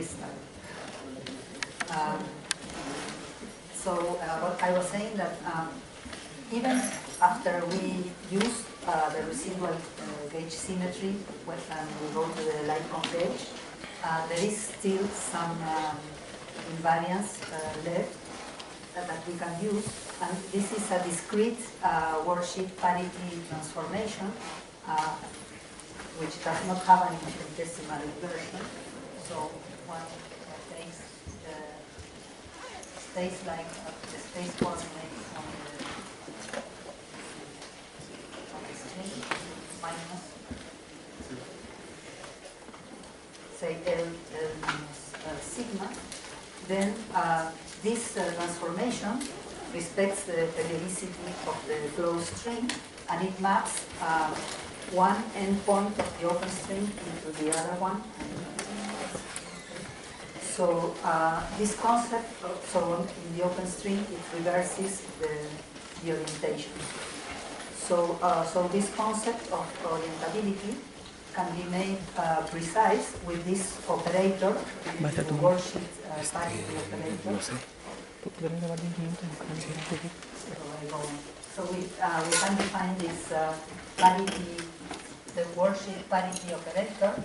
crystal. What I was saying that even after we use the residual gauge symmetry when we go to the Lightcon gauge, there is still some invariance left that we can use, and this is a discrete worldsheet parity transformation which does not have an infinitesimal inversion. So one takes stays like the space coordinates on the string minus, say, L minus sigma. Then this transformation respects the periodicity of the closed string, and it maps one endpoint of the open string into the other one. So this concept, so in the open string, it reverses the orientation. So this concept of orientability can be made precise with this operator, the worldsheet parity operator. So we can define this parity, the worldsheet parity operator,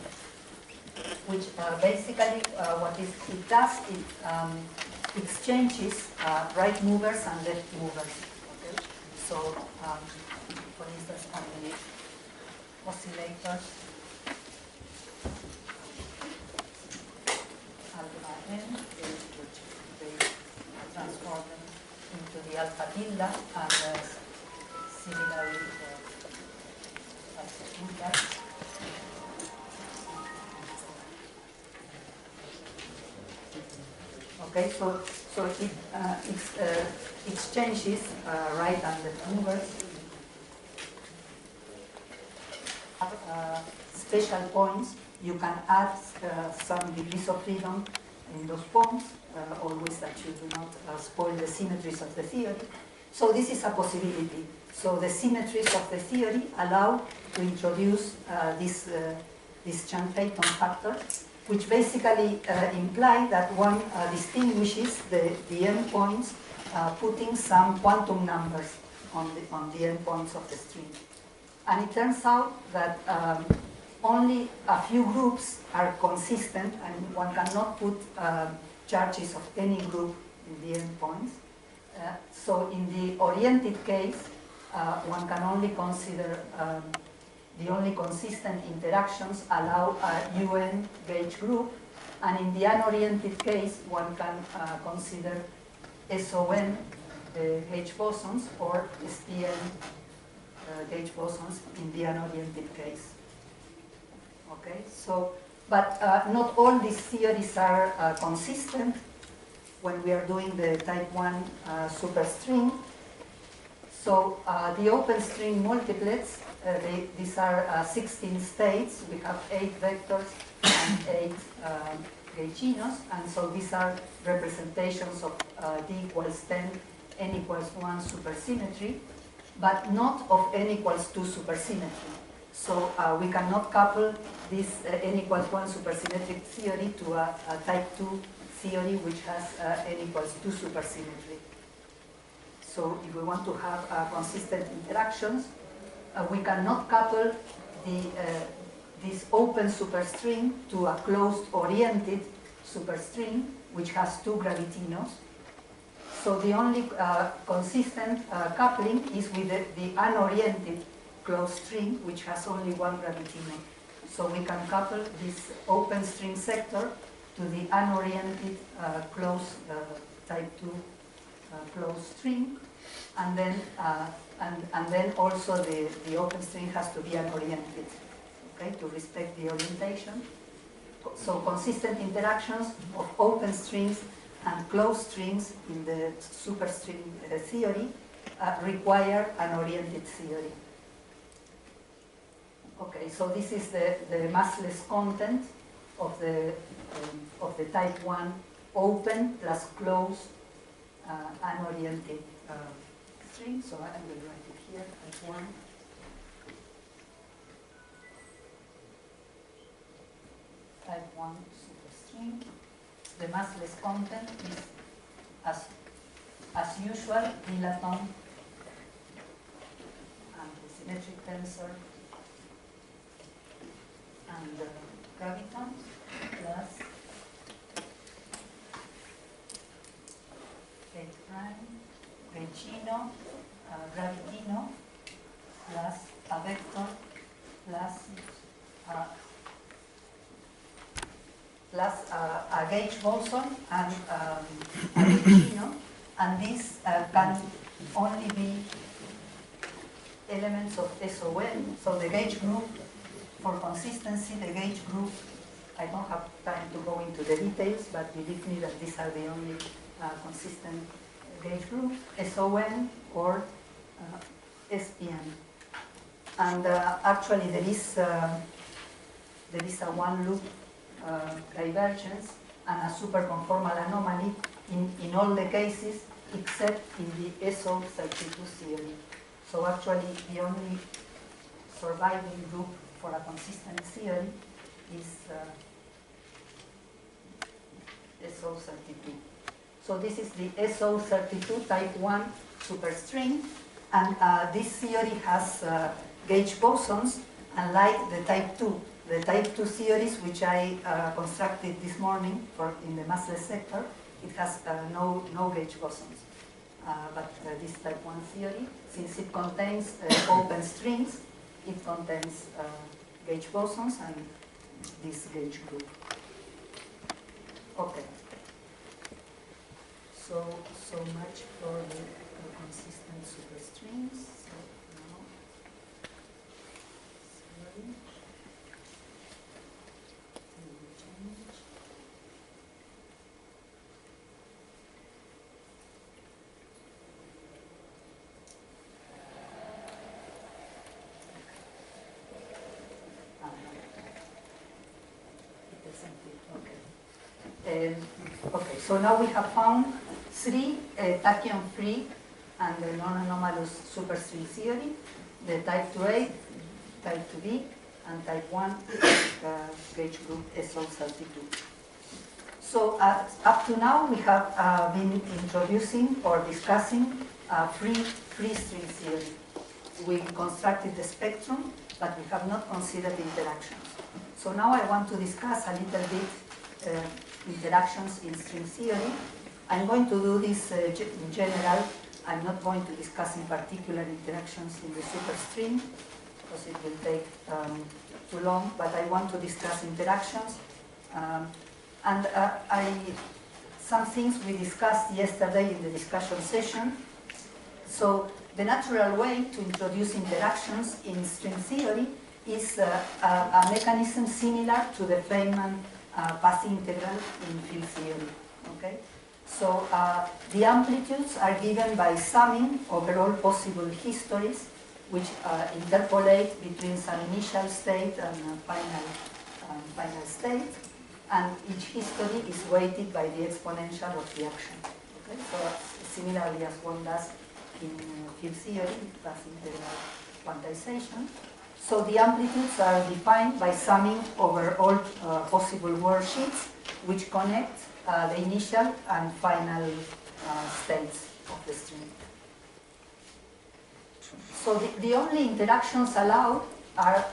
which basically what it does, it exchanges right movers and left movers. Okay? So, for instance, on the oscillators, alpha n, they transform them into the alpha tilde, and similarly alpha tilde. Okay, so it exchanges right and left movers. Special points, you can add some degrees of freedom in those points, always that you do not spoil the symmetries of the theory. So this is a possibility. So the symmetries of the theory allow to introduce this Chang-Phaeton factor, which basically imply that one distinguishes the endpoints putting some quantum numbers on the endpoints of the string. And it turns out that only a few groups are consistent, and one cannot put charges of any group in the endpoints. So in the oriented case, one can only consider the only consistent interactions allow a UN gauge group, and in the unoriented case, one can consider SON gauge bosons or SPN gauge bosons in the unoriented case. Okay, so, but not all these theories are consistent when we are doing the type 1 superstring. So the open string multiplets, these are 16 states. We have 8 vectors and 8 gauginos, and so these are representations of D equals 10, N equals 1 supersymmetry, but not of N equals 2 supersymmetry. So we cannot couple this N equals 1 supersymmetric theory to a type 2 theory which has N equals 2 supersymmetry. So if we want to have consistent interactions, we cannot couple this open superstring to a closed oriented superstring which has 2 gravitinos. So the only consistent coupling is with the unoriented closed string which has only 1 gravitino. So we can couple this open string sector to the unoriented closed type 2 closed string, and then also the open string has to be unoriented, okay, to respect the orientation. So consistent interactions of open strings and closed strings in the superstring theory require an oriented theory. Okay, so this is the massless content of the type 1 open plus closed unoriented string. So I will write it here as 1. Type 1 superstring. the massless content is, as usual, dilaton and the symmetric tensor and the graviton plus H prime, Regino, Gravitino plus a vector plus a gauge boson and a Regino, and these can only be elements of SON. So the gauge group, for consistency, the gauge group, I don't have time to go into the details, but believe me that these are the only consistent gauge group, SON or SPN. And actually there is a one loop divergence and a superconformal anomaly in all the cases except in the SO32 theory. So actually the only surviving group for a consistent theory is SO32. So this is the SO32 type 1 superstring, and this theory has gauge bosons, unlike the type 2. The type 2 theories, which I constructed this morning in the massless sector, it has no gauge bosons. But this type 1 theory, since it contains open strings, it contains gauge bosons and this gauge group. Okay. So much for the consistent superstrings. So now, sorry. Change. Okay, so now we have found three tachyon-free and the non-anomalous superstring theory, the type 2A, type 2B, and type 1 gauge group SO32. So up to now we have been introducing or discussing free string theory. We constructed the spectrum, but we have not considered interactions. So now I want to discuss a little bit interactions in string theory. I'm going to do this in general. I'm not going to discuss in particular interactions in the superstring because it will take too long, but I want to discuss interactions. Some things we discussed yesterday in the discussion session. So the natural way to introduce interactions in string theory is a mechanism similar to the Feynman path integral in field theory. Okay? So the amplitudes are given by summing over all possible histories, which interpolate between some initial state and final state, and each history is weighted by the exponential of the action. Okay? So similarly as one does in field theory, path integral quantization. So the amplitudes are defined by summing over all possible worldsheets, which connect the initial and final states of the string. So the only interactions allowed are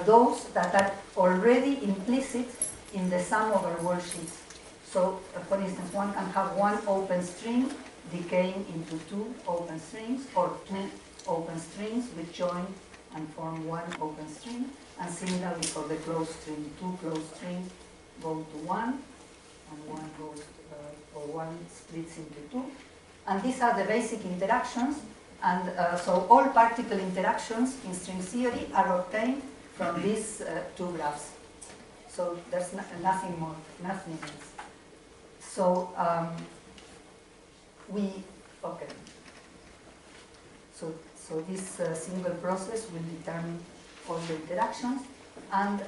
those that are already implicit in the sum over worldsheets. So, for instance, one can have one open string decaying into two open strings, or two open strings which join and form one open string, and similarly for the closed string, two closed strings go to one, and one goes, or one splits into two. And these are the basic interactions, and so all particle interactions in string theory are obtained from these two graphs. So there's nothing more, nothing else. So okay. So this single process will determine all the interactions, and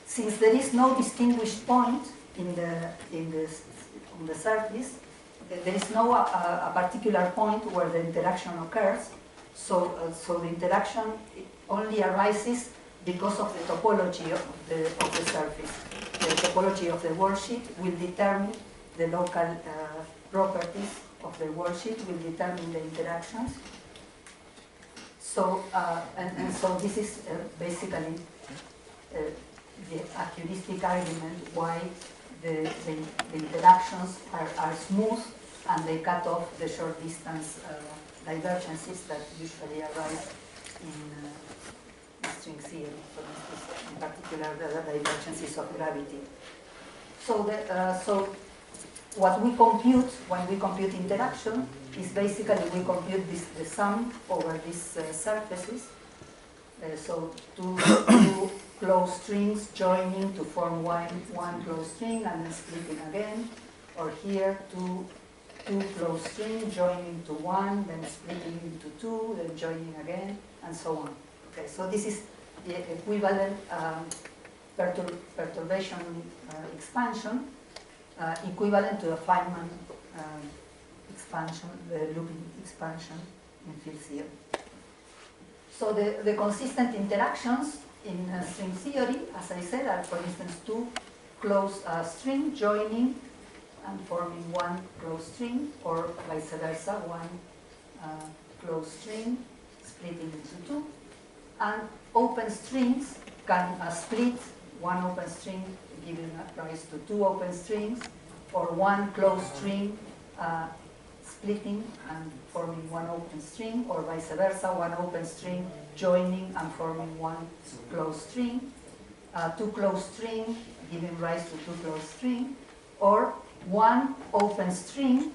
since there is no distinguished point on the surface, there is no a particular point where the interaction occurs. So the interaction only arises because of the topology of the surface. The topology of the worldsheet will determine the local properties of the worldsheet will determine the interactions. So, and so this is basically the heuristic argument why the interactions are smooth and they cut off the short distance divergences that usually arise in string theory, for instance, in particular the divergences of gravity. So, so what we compute when we compute interaction is basically we compute the sum over these surfaces. So two closed strings joining to form one closed string and then splitting again. Or here two closed strings joining to one, then splitting into two, then joining again, and so on. Okay, so this is the equivalent perturbation expansion, equivalent to a Feynman expansion, the looping expansion in field theory. So the consistent interactions in string theory, as I said, are, for instance, two closed strings joining and forming one closed string, or vice versa, one closed string splitting into two. And open strings can split one open string giving rise to two open strings, or one closed string splitting and forming one open string, or vice versa, one open string joining and forming one closed string, two closed strings giving rise to two closed strings, or one open string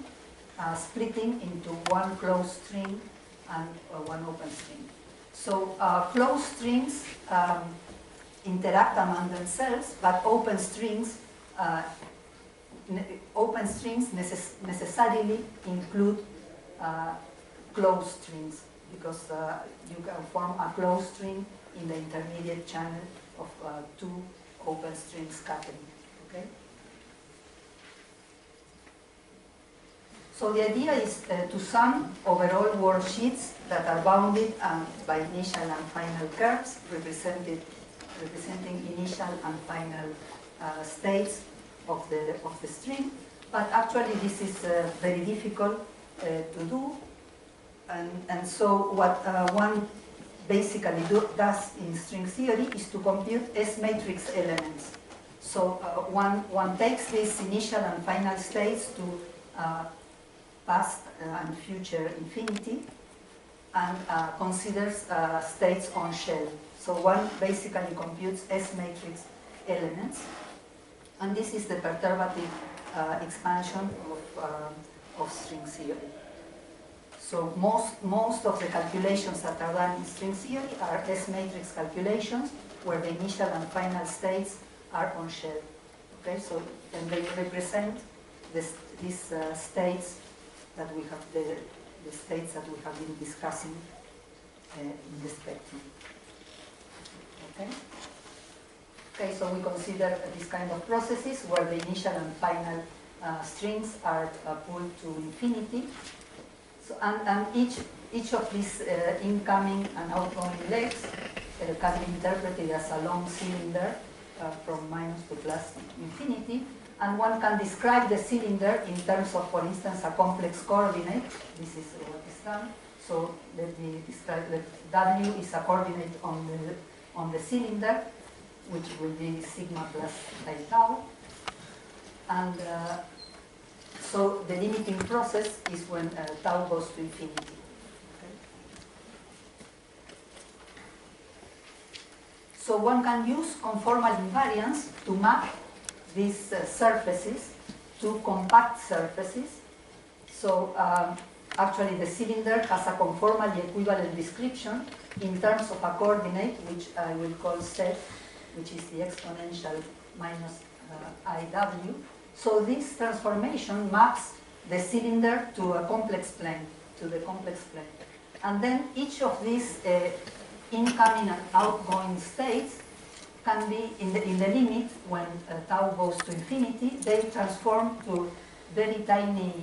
splitting into one closed string and one open string. So closed strings interact among themselves, but open strings necessarily include closed strings, because you can form a closed string in the intermediate channel of two open strings scattering. Okay. So the idea is to sum overall worldsheets that are bounded by initial and final curves, representing initial and final states of the string. But actually, this is very difficult to do. And so what one basically does in string theory is to compute S-matrix elements. So one takes these initial and final states to past and future infinity and considers states on shell. So one basically computes S-matrix elements. And this is the perturbative expansion of string theory. So most of the calculations that are done in string theory are S-matrix calculations where the initial and final states are on shell. Okay, so and they represent these states that we have, the states that we have been discussing in the spectrum. Okay. Okay, so we consider this kind of processes where the initial and final strings are pulled to infinity. So, and each of these incoming and outgoing legs can be interpreted as a long cylinder from minus to plus infinity. And one can describe the cylinder in terms of, for instance, a complex coordinate. This is what is done. So let me describe that W is a coordinate on the cylinder, which will be sigma plus phi tau. And so the limiting process is when tau goes to infinity. Okay. So one can use conformal invariance to map these surfaces to compact surfaces. So actually the cylinder has a conformally equivalent description in terms of a coordinate, which I will call Z, which is the exponential minus IW. So this transformation maps the cylinder to a complex plane, to the complex plane. And then each of these incoming and outgoing states can be in the limit when tau goes to infinity. They transform to very tiny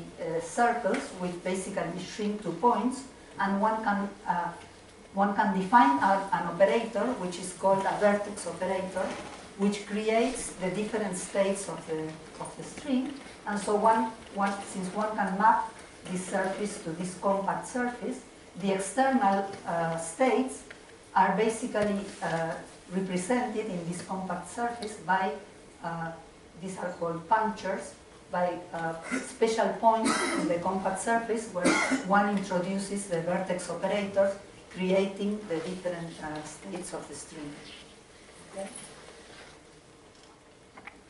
circles which basically shrink to points, and one can define an operator which is called a vertex operator, which creates the different states of the string. And so since one can map this surface to this compact surface, the external states are basically represented in this compact surface by, these are called punctures, by special points in the compact surface where one introduces the vertex operators, creating the different states of the string. Okay?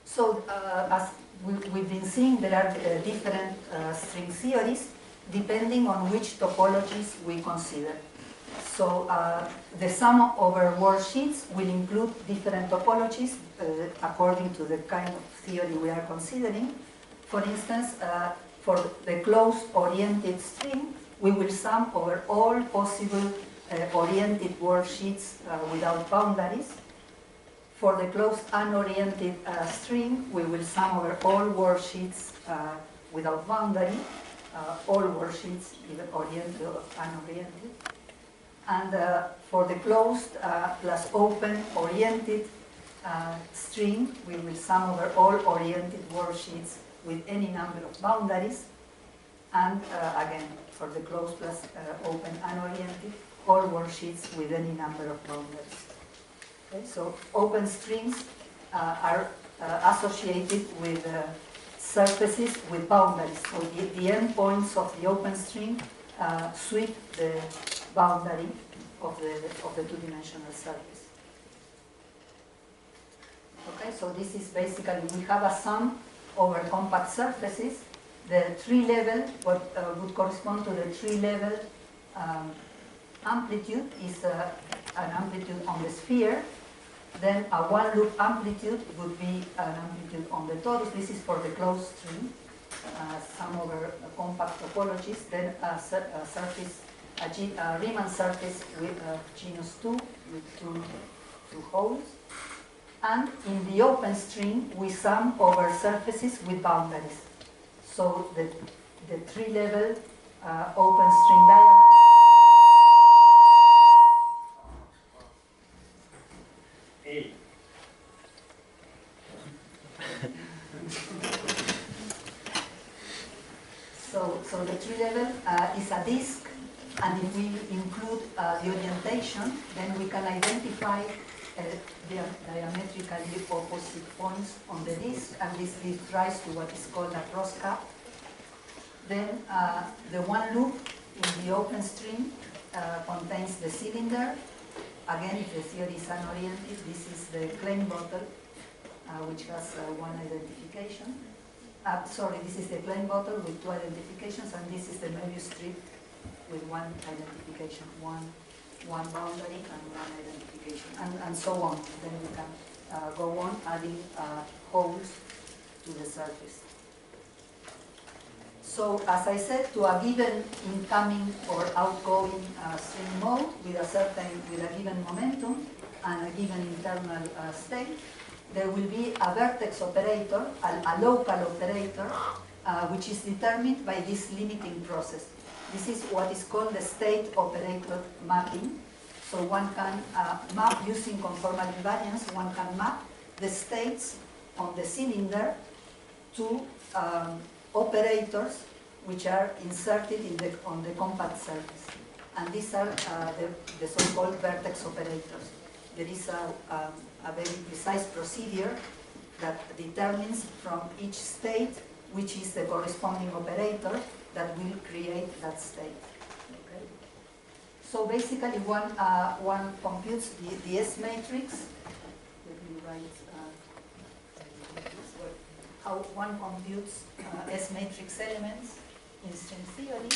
So, as we've been seeing, there are different string theories depending on which topologies we consider. So, the sum over worldsheets will include different topologies according to the kind of theory we are considering. For instance, for the closed-oriented string, we will sum over all possible oriented worldsheets without boundaries. For the closed unoriented string, we will sum over all worldsheets without boundary, all worldsheets, either oriented or unoriented. And for the closed plus open oriented string, we will sum over all oriented worldsheets with any number of boundaries. And again, for the closed plus open unoriented, all worldsheets with any number of boundaries. Okay, so open strings are associated with surfaces with boundaries. So the endpoints of the open string sweep the boundary of the two-dimensional surface. Okay, so this is basically, we have a sum over compact surfaces. The tree level, what would correspond to the tree level amplitude is an amplitude on the sphere. Then a one-loop amplitude would be an amplitude on the torus. This is for the closed string, sum over compact topologies. Then a surface, a Riemann surface with genus 2 with two holes. And in the open string, we sum over surfaces with boundaries. So the tree-level open string diagram. Hey. So the tree level is a disk, and if we include the orientation, then we can identify the diametrically opposite points on the disk, and this gives rise to what is called a cross cap. Then the one loop in the open string contains the cylinder. Again, if the theory is unoriented, this is the Klein bottle, which has one identification. Sorry, this is the Klein bottle with two identifications, and this is the Möbius strip with one identification, one boundary and one identification, and so on. Then we can go on adding holes to the surface. So, as I said, to a given incoming or outgoing string mode with a given momentum and a given internal state, there will be a vertex operator, a local operator, which is determined by this limiting process. This is what is called the state operator mapping. So one can map using conformal invariance, one can map the states on the cylinder to operators which are inserted on the compact surface. And these are the so-called vertex operators. There is a very precise procedure that determines from each state which is the corresponding operator that will create that state. Okay? So basically one computes the S matrix. Let me write how one computes S matrix elements in string theory.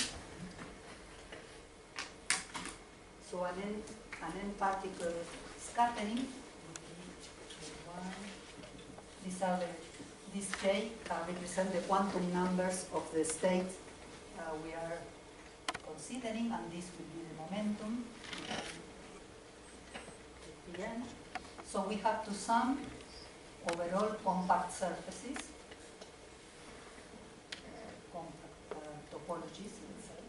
So an n particle scattering would be 1. These are this J represent the quantum numbers of the state we are considering, and this will be the momentum at the end. So we have to sum overall compact surfaces, compact topologies, let's say.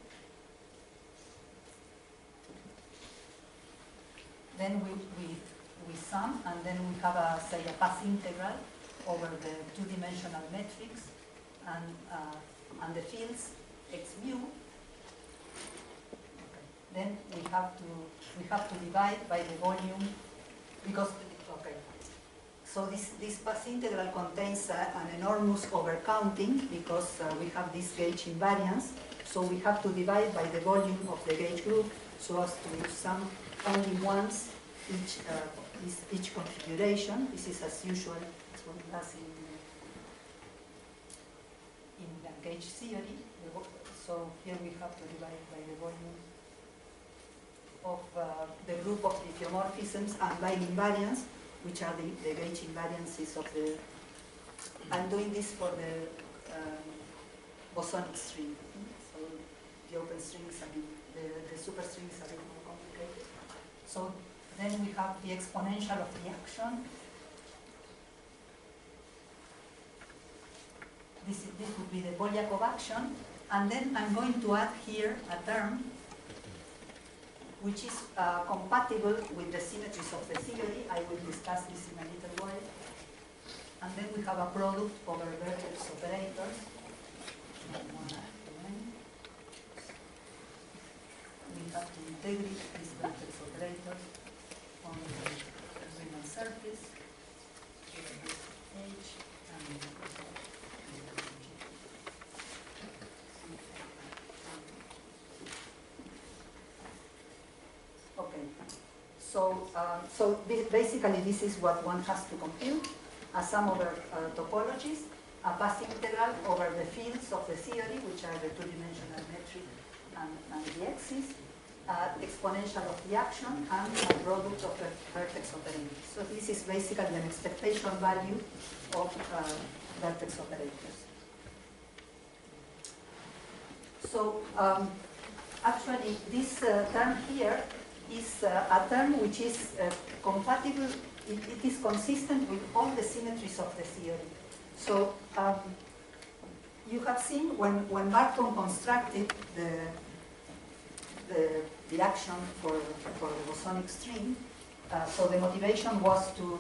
Then we sum, and then we have a, say, a path integral over the two-dimensional metrics and the fields x mu. Okay. Then we have to divide by the volume, because okay. So this path integral contains an enormous overcounting because we have this gauge invariance. So we have to divide by the volume of the gauge group so as to sum only once each configuration. This is as usual, as what it does in the gauge theory. So here we have to divide by the volume of the group of diffeomorphisms and line invariance, which are the gauge invariances of the. I'm doing this for the bosonic string. So the open strings and the superstrings are a bit more complicated. So then we have the exponential of the action. This would be the Polyakov action. And then I'm going to add here a term which is compatible with the symmetries of the theory. I will discuss this in a little while. And then we have a product over vertex operators. We have to integrate these vertex operators on the Riemann surface, H, and okay. So basically this is what one has to compute: a sum over topologies, a path integral over the fields of the theory, which are the two-dimensional metric and the axis, exponential of the action, and a product of the vertex operators. So this is basically an expectation value of vertex operators. So actually this term here is a term which is compatible, it is consistent with all the symmetries of the theory. So you have seen when Barton constructed the action for the bosonic string, so the motivation was to,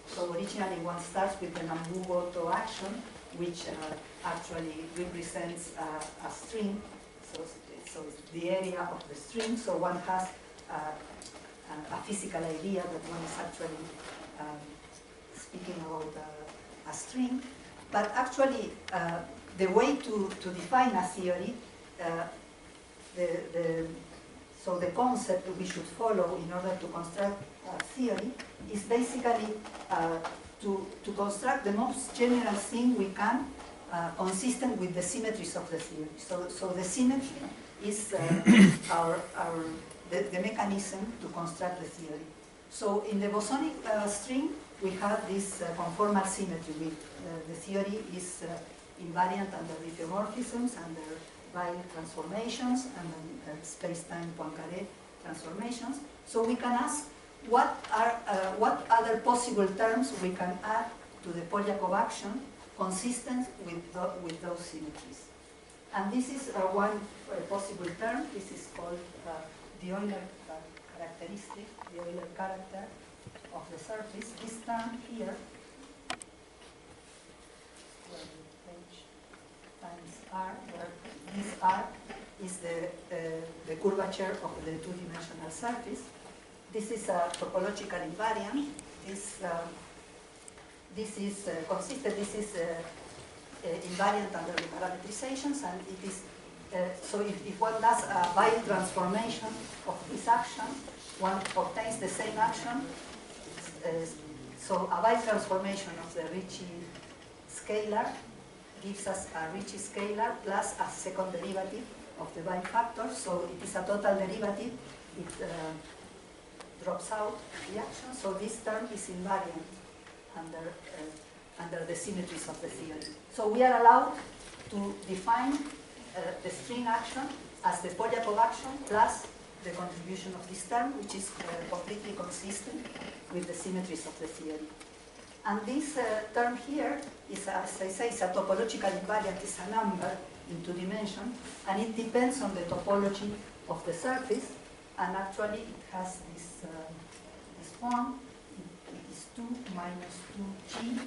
so originally one starts with the Nambu-Goto action, which actually represents a string, so it's the area of the string, so one has a physical idea that one is actually speaking about a string, but actually the way to define a theory, so the concept we should follow in order to construct a theory is basically to construct the most general thing we can consistent with the symmetries of the theory. So the symmetry is the mechanism to construct the theory. So in the bosonic string, we have this conformal symmetry. The theory is invariant under diffeomorphisms, under Weyl transformations, and space-time Poincaré transformations. So we can ask what other possible terms we can add to the Polyakov action consistent with those symmetries. And this is one possible term. This is called the Euler characteristic, the Euler character of the surface. This term here, where the H times R, where this R is the curvature of the two-dimensional surface. This is a topological invariant. This is consistent. This is invariant under the parametrizations, and it is so if one does a Weyl transformation of this action, one obtains the same action. So a Weyl transformation of the Ricci scalar gives us a Ricci scalar plus a second derivative of the Weyl factor. So it is a total derivative. It drops out the action. So this term is invariant under the symmetries of the theory. So we are allowed to define the string action as the Polyakov action plus the contribution of this term, which is completely consistent with the symmetries of the theory. And this term here is, as I say, is a topological invariant, is a number in two dimensions, and it depends on the topology of the surface, and actually it has this form, it is 2 minus 2g,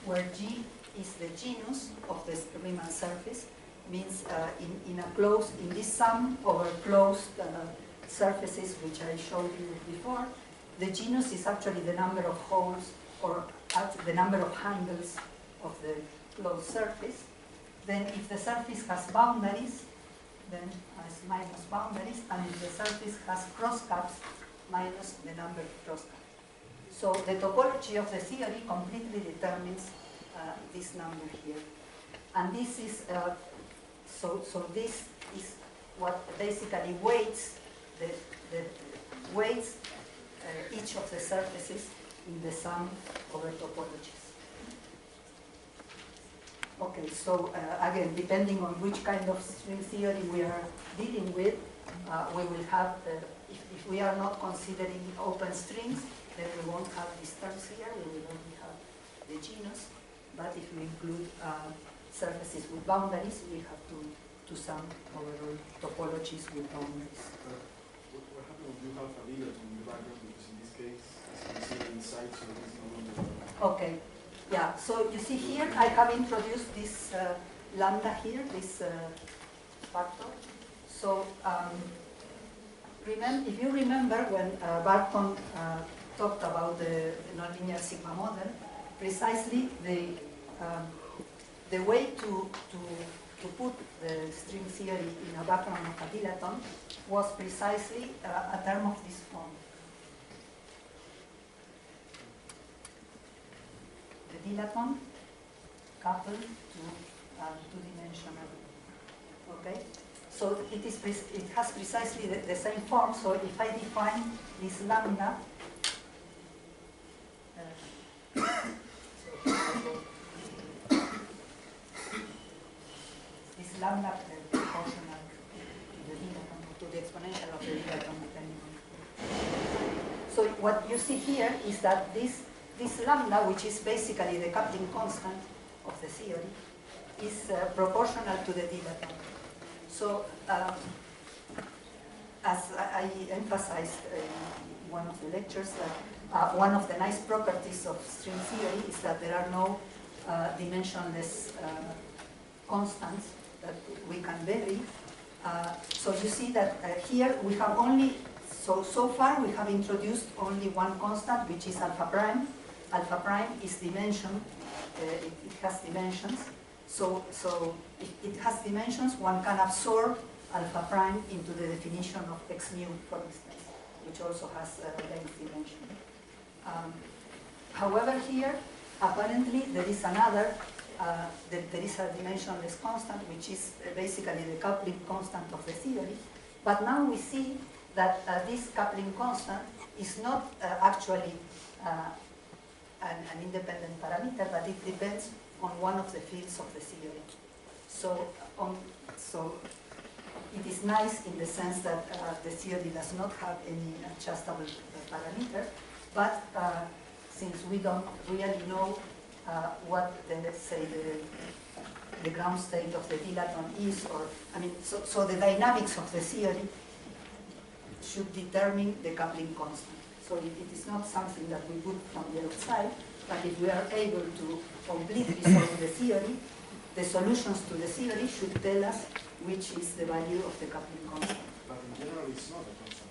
where g is the genus of the Riemann surface, means in this sum over closed surfaces, which I showed you before, the genus is actually the number of holes or the number of handles of the closed surface. Then if the surface has boundaries, then has minus boundaries, and if the surface has crosscuts, minus the number of crosscuts. So the topology of the theory completely determines this number here. And this is, so this is what basically weights each of the surfaces in the sum over topologies. Okay, so again, depending on which kind of string theory we are dealing with, we will have, if we are not considering open strings, then we won't have these terms here, we will only have the genus. But if we include surfaces with boundaries, we have to sum overall topologies with boundaries. What happens if you have a leader in the background? Because in this case, it's considered inside, so it's no longer. Okay. Yeah, so you see here, I have introduced this lambda here, this factor. So if you remember when Barton talked about the nonlinear sigma model, precisely the way to put the string theory in a background of a dilaton was precisely a term of this form. The dilaton coupled to two-dimensional. Okay, so it has precisely the same form. So if I define this lambda, this lambda proportional to the dilaton, to the exponential of the dilaton, depending on. So what you see here is that this lambda, which is basically the coupling constant of the theory, is proportional to the dilaton. So, as I emphasized in one of the lectures, that one of the nice properties of string theory is that there are no dimensionless constants that we can vary. So you see that here we have only, so far we have introduced only one constant, which is alpha prime. Alpha prime is dimension, it has dimensions. So if it has dimensions, one can absorb alpha prime into the definition of x mu, for instance, which also has a length dimension. However, here, apparently, there is another, there is a dimensionless constant, which is basically the coupling constant of the theory. But now we see that this coupling constant is not actually an independent parameter, but it depends on one of the fields of the theory. So it is nice in the sense that the theory does not have any adjustable parameter, but since we don't really know what the ground state of the dilaton is, or I mean, so the dynamics of the theory should determine the coupling constant. So it is not something that we put from the outside, but if we are able to completely solve the theory, the solutions to the theory should tell us which is the value of the coupling constant. But in general, it's not a constant.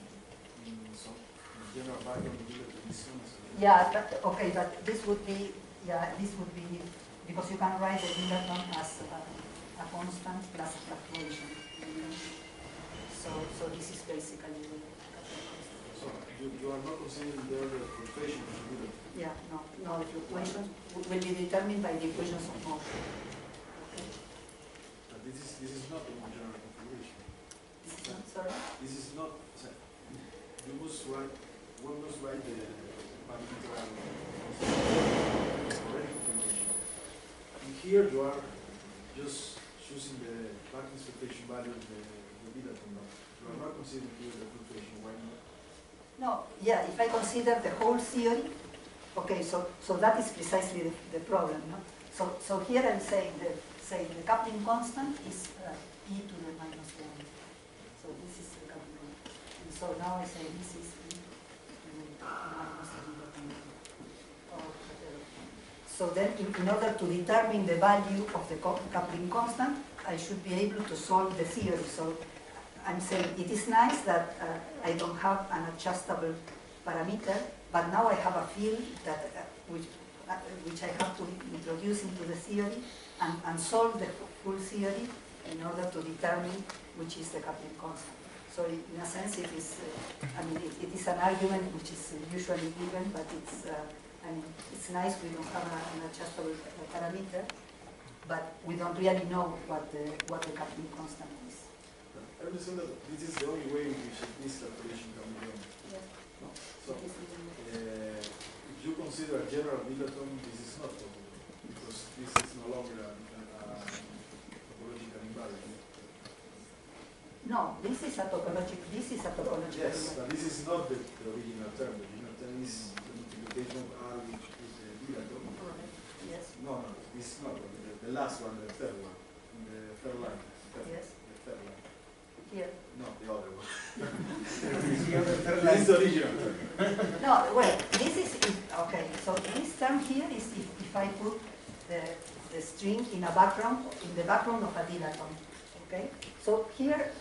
So in general, value of the dilaton is constant. Yeah, okay, but this would be, because you can write the dilaton as a constant plus a fluctuation. So this is basically the coupling constant. So you are not considering the fluctuation of the dilaton? Yeah, no, the fluctuations will be determined by the equations of motion. Okay. But this is not a general configuration. This is not, sorry? This is not, you must write, one must write the parameter configuration. And here you are just choosing the back expectation value of the dilaton. You are not considering here the fluctuation. Why not? No, yeah, if I consider the whole theory, okay, so that is precisely the problem, no? So here I'm saying the coupling constant is e to the minus 1. So this is the coupling. And so now I say this is e to the minus 1. So then, in order to determine the value of the coupling constant, I should be able to solve the theory. So I'm saying it is nice that I don't have an adjustable parameter, but now I have a field that which I have to introduce into the theory and solve the full theory in order to determine which is the coupling constant. So in a sense, it is, it is an argument which is usually given, but it's nice we don't have an adjustable parameter, but we don't really know what the coupling constant is. I understand that this is the only way in which this calculation can be done. Yes. No? So, if you consider a general dilaton, this is not possible, because this is no longer a topological invariant. No, this is a topological. Yes, but this is not the original term. The original term is the multiplication of R, which is the dilaton. Correct. Yes. No, this is not. The last one, the third one, the third line. Yes. The third line. Here. No, the other one. This is the original. No, well, this is okay. So this term here is if I put the string in the background of a dilaton. Okay. So here,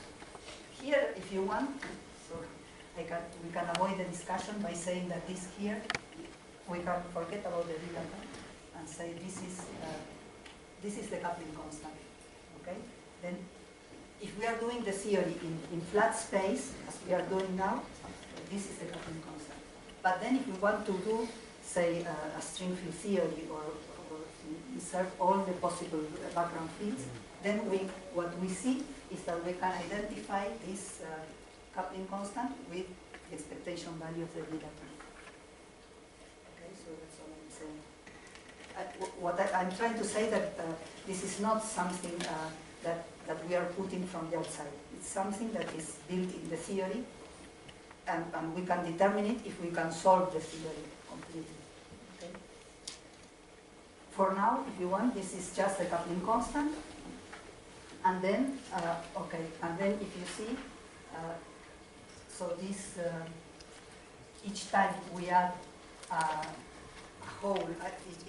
if you want, so we can avoid the discussion by saying that this here we can forget about the dilaton and say this is the coupling constant. Okay. Then, if we are doing the theory in flat space, as we are doing now, this is the coupling constant. But then if we want to do, say, a string field theory or insert all the possible background fields, then what we see is that we can identify this coupling constant with the expectation value of the dilaton. Okay, so that's all I'm saying. I'm trying to say that this is not something that we are putting from the outside. It's something that is built in the theory, and we can determine it if we can solve the theory completely. Okay? For now, if you want, this is just the coupling constant. And then, if you see, so this, each time we add a whole,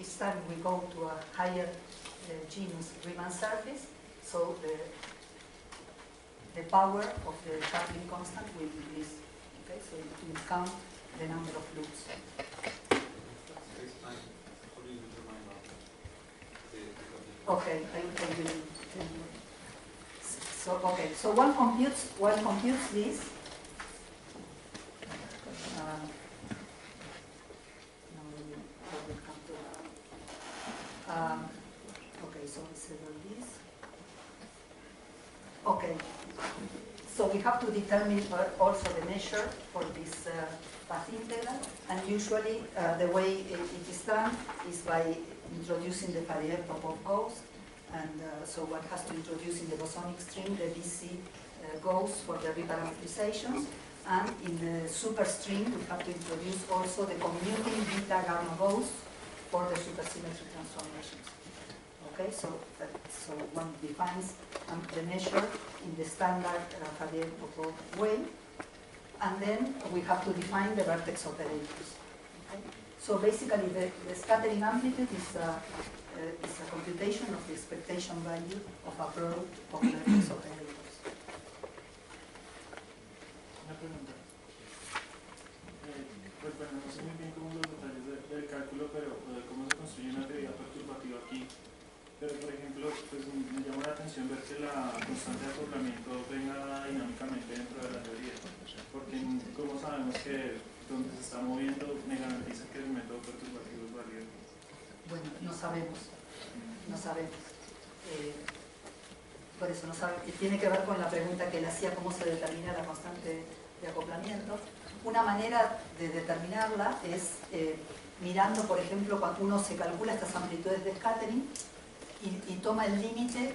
each time we go to a higher genus Riemann surface, so the power of the coupling constant will increase. Okay, so it will count the number of loops. Okay, I will tell you. So okay, so one computes this. Okay, so we settle this. Okay, so we have to determine also the measure for this path integral, and usually the way it is done is by introducing the Fourier-Popov gauss, and so one has to introduce in the bosonic string the BC gauss for the reparametrizations, and in the superstring we have to introduce also the commuting beta gamma gauss for the supersymmetry transformations. Okay, so one defines the measure in the standard Fourier-Popov way, and then we have to define the vertex operators. Okay? So basically, the scattering amplitude is a computation of the expectation value of a product of vertex operators. Una pregunta. Pues bueno, no sé muy bien cómo los detalles del cálculo, pero cómo se construye una teoría perturbativa aquí. Pero, por ejemplo, pues me llama la atención ver que la constante de acoplamiento venga dinámicamente dentro de la teoría. Porque, ¿cómo sabemos que donde se está moviendo me garantiza que el método perturbativo es válido? Bueno, no sabemos. No sabemos. Por eso no sabemos. Tiene que ver con la pregunta que él hacía, cómo se determina la constante de acoplamiento. Una manera de determinarla es mirando, por ejemplo, cuando uno se calcula estas amplitudes de scattering, y toma el límite,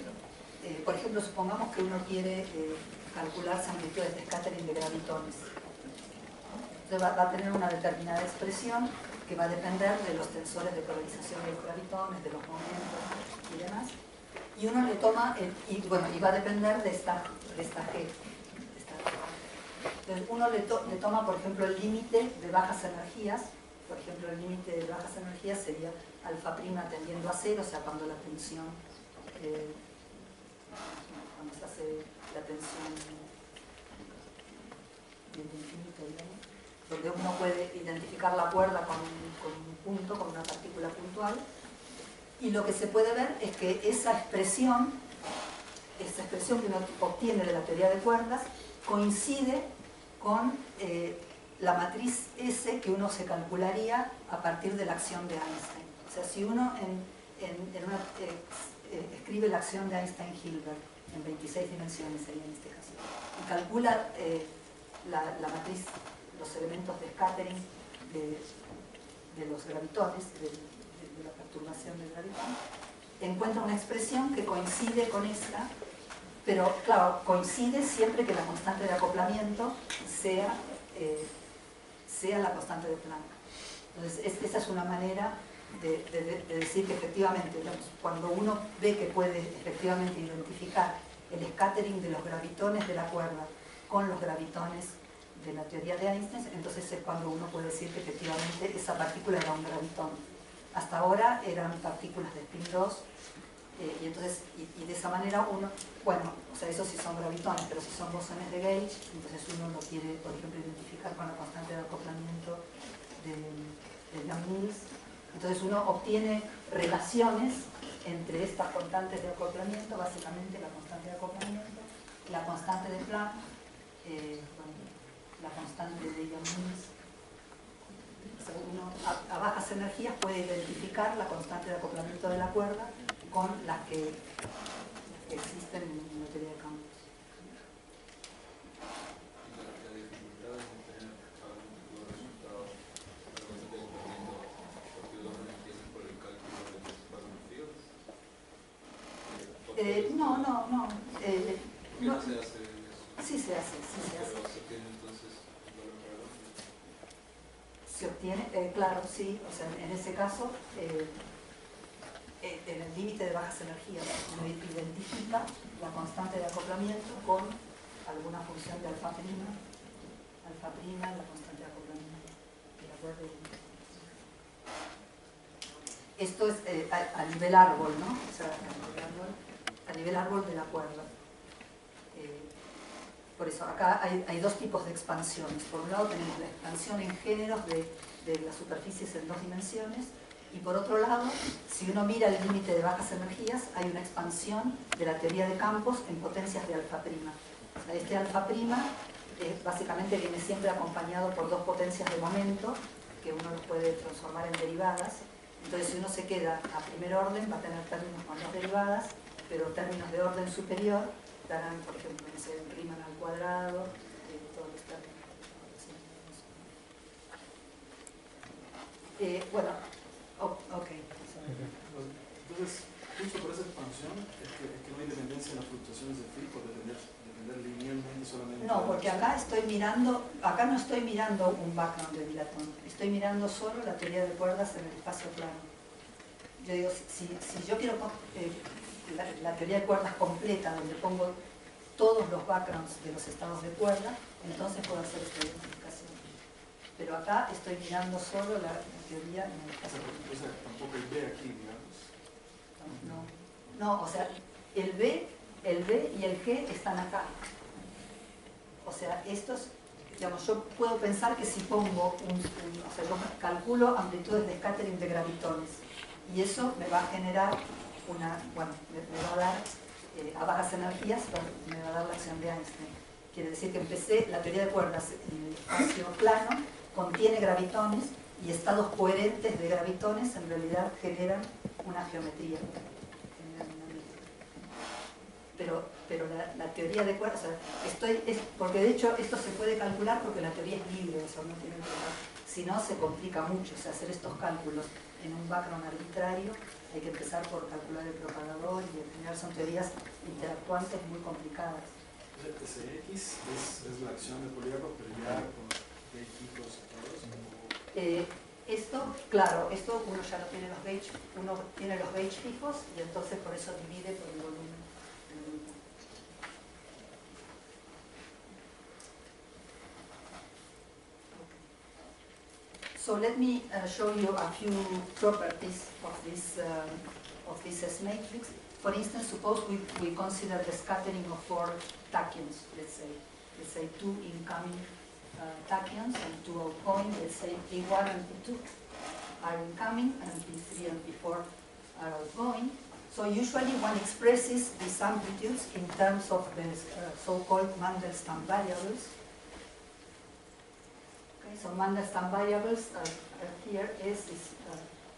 por ejemplo, supongamos que uno quiere calcular las amplitudes de scattering de gravitones. Entonces va a tener una determinada expresión que va a depender de los tensores de polarización de los gravitones, de los momentos y demás. Y uno le toma, y va a depender de esta G. Entonces uno le toma, por ejemplo, el límite de bajas energías por ejemplo, el límite de bajas energías sería alfa prima tendiendo a cero, o sea, cuando la tensión, cuando se hace la tensión del infinito, digamos, donde uno puede identificar la cuerda con un punto, con una partícula puntual, y lo que se puede ver es que esa expresión que uno obtiene de la teoría de cuerdas coincide con la matriz S que uno se calcularía a partir de la acción de Einstein. O sea, si uno escribe la acción de Einstein-Hilbert en 26 dimensiones, sería en este caso, y calcula la matriz, los elementos de scattering de los gravitones, de la perturbación del gravitón, encuentra una expresión que coincide con esta, pero claro, coincide siempre que la constante de acoplamiento sea la constante de Planck. Entonces, esa es una manera de decir que efectivamente, digamos, cuando uno ve que puede efectivamente identificar el scattering de los gravitones de la cuerda con los gravitones de la teoría de Einstein, entonces es cuando uno puede decir que efectivamente esa partícula era un gravitón. Hasta ahora eran partículas de spin 2, y entonces, y de esa manera uno, bueno, o sea, eso sí son gravitones, pero si son bosones de Gauge, entonces uno lo quiere, por ejemplo, identificar con la constante de acoplamiento de Young-Mills. Entonces uno obtiene relaciones entre estas constantes de acoplamiento, básicamente la constante de acoplamiento, la constante de Planck, la constante de Young-Mills. O sea, uno a bajas energías puede identificar la constante de acoplamiento de la cuerda con las que existen en la teoría de campos. La dificultad es obtener algún tipo de resultado a la constante de acoplamiento porque los empiezan por el cálculo de los quantum fields. No. ¿Por qué no se hace eso? Sí se hace, sí se hace. Pero se obtiene entonces un valor real. Se obtiene, claro, sí, o sea, en ese caso, en el límite de bajas energías, uno identifica la constante de acoplamiento con alguna función de alfa prima, la constante de acoplamiento de la cuerda. Esto es a nivel árbol, ¿no? O sea, a nivel árbol de la cuerda. Por eso, acá hay dos tipos de expansiones. Por un lado tenemos la expansión en géneros de las superficies en 2 dimensiones, y por otro lado, si uno mira el límite de bajas energías, hay una expansión de la teoría de campos en potencias de alfa prima. O sea, este alfa prima básicamente viene siempre acompañado por 2 potencias de momento, que uno los puede transformar en derivadas. Entonces, si uno se queda a primer orden, va a tener términos con 2 derivadas, pero términos de orden superior darán, por ejemplo, no sé, Riemann al cuadrado, todos los términos. Bueno, ok. Entonces, justo por esa expansión es que no hay dependencia en las fluctuaciones de phi por depender linealmente solamente. No, porque acá no estoy mirando un background de Dilatón, estoy mirando solo la teoría de cuerdas en el espacio plano. Yo digo, si yo quiero la teoría de cuerdas completa, donde pongo todos los backgrounds de los estados de cuerda, entonces puedo hacer esta identificación. Pero acá estoy mirando solo la teoría en el espacio plano. O sea, tampoco el B aquí, digamos. No, o sea, el B y el G están acá. O sea, estos, digamos, yo puedo pensar que si pongo o sea, yo calculo amplitudes de scattering de gravitones, y eso me va a generar me va a dar, a bajas energías, me va a dar la acción de Einstein. Quiere decir que la teoría de cuerdas en el espacio plano contiene gravitones, y estados coherentes de gravitones en realidad generan una geometría. Pero la teoría de cuerdas, o sea, porque de hecho esto se puede calcular porque la teoría es libre, o sea, no tiene que, si no se complica mucho, o sea, hacer estos cálculos en un background arbitrario, hay que empezar por calcular el propagador, y en general son teorías interactuantes muy complicadas. SX es la acción de Poliakov, pero ya con gauge fijos y todos. Claro, esto uno ya no tiene uno tiene los gauge fijos, y entonces por eso divide por el volumen. So let me show you a few properties of this S matrix. For instance, suppose we consider the scattering of 4 tachyons, let's say 2 incoming tachyons and 2 outgoing. Let's say P1 and P2 are incoming and P3 and P4 are outgoing. So usually one expresses these amplitudes in terms of the so-called Mandelstam variables. Okay, so Mandelstam variables here S is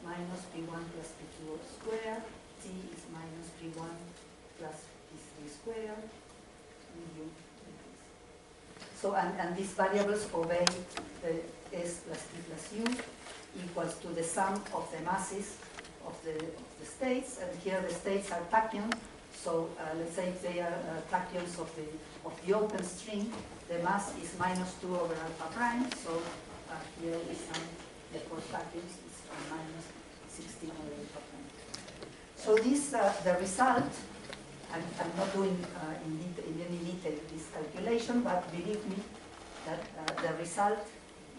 minus P1 plus P2 all squared, T is minus P1 plus P3 squared, and U. So, and these variables obey the S plus T plus U equals to the sum of the masses of the states, and here the states are tachyons. So let's say if they are tachyons of the open string, the mass is minus 2 over alpha prime. So here we sum the 4 tachyons is minus 16 over alpha prime. So this the result. I'm not doing in any detail this calculation, but believe me that the result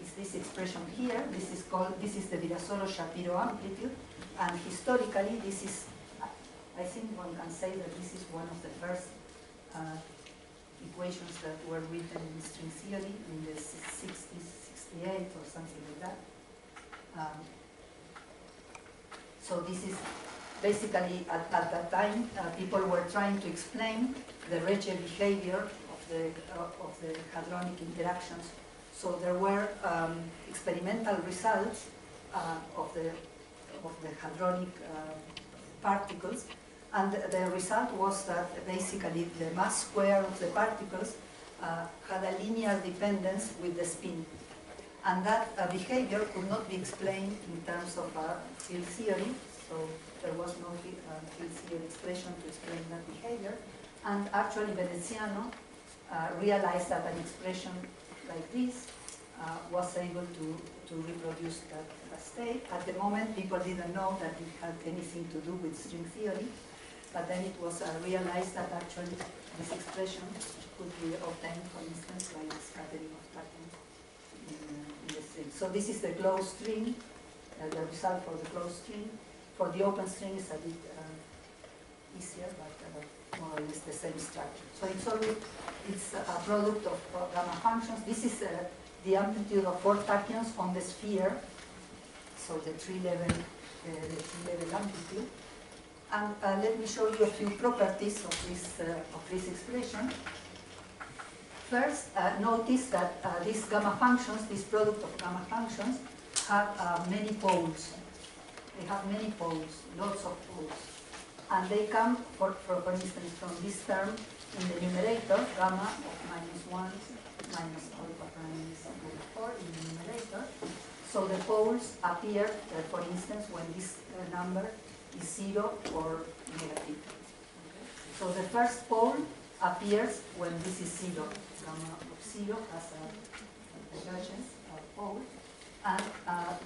is this expression here. This is the Virasoro-Shapiro amplitude, and historically this is, I think one can say that this is one of the first equations that were written in string theory in the 60s, 68 or something like that. So this is basically at that time people were trying to explain the Regge behavior of the hadronic interactions. So there were experimental results of the hadronic particles, and the result was that basically the mass square of the particles had a linear dependence with the spin, and that behavior could not be explained in terms of field theory. So there was no field theory expression to explain that behavior, and actually Veneziano realized that an expression like this was able to reproduce that state. At the moment, people didn't know that it had anything to do with string theory, but then it was realized that actually this expression could be obtained, for instance, by the scattering of tachyons in the string. So this is the closed string, the result for the closed string. For the open string is a bit easier, but more or less the same structure. So it's a product of gamma functions. This is the amplitude of 4 tachyons on the sphere. So the three-level amplitude. And let me show you a few properties of this expression. First, notice that these gamma functions, this product of gamma functions, have many poles. They have many poles, lots of poles. And they come, for instance, from this term in the numerator, gamma of -1 minus alpha prime is equal to 4 in the numerator. So the poles appear, for instance, when this number is 0 or negative. Okay? So the first pole appears when this is 0. Gamma of 0 has a divergence pole. And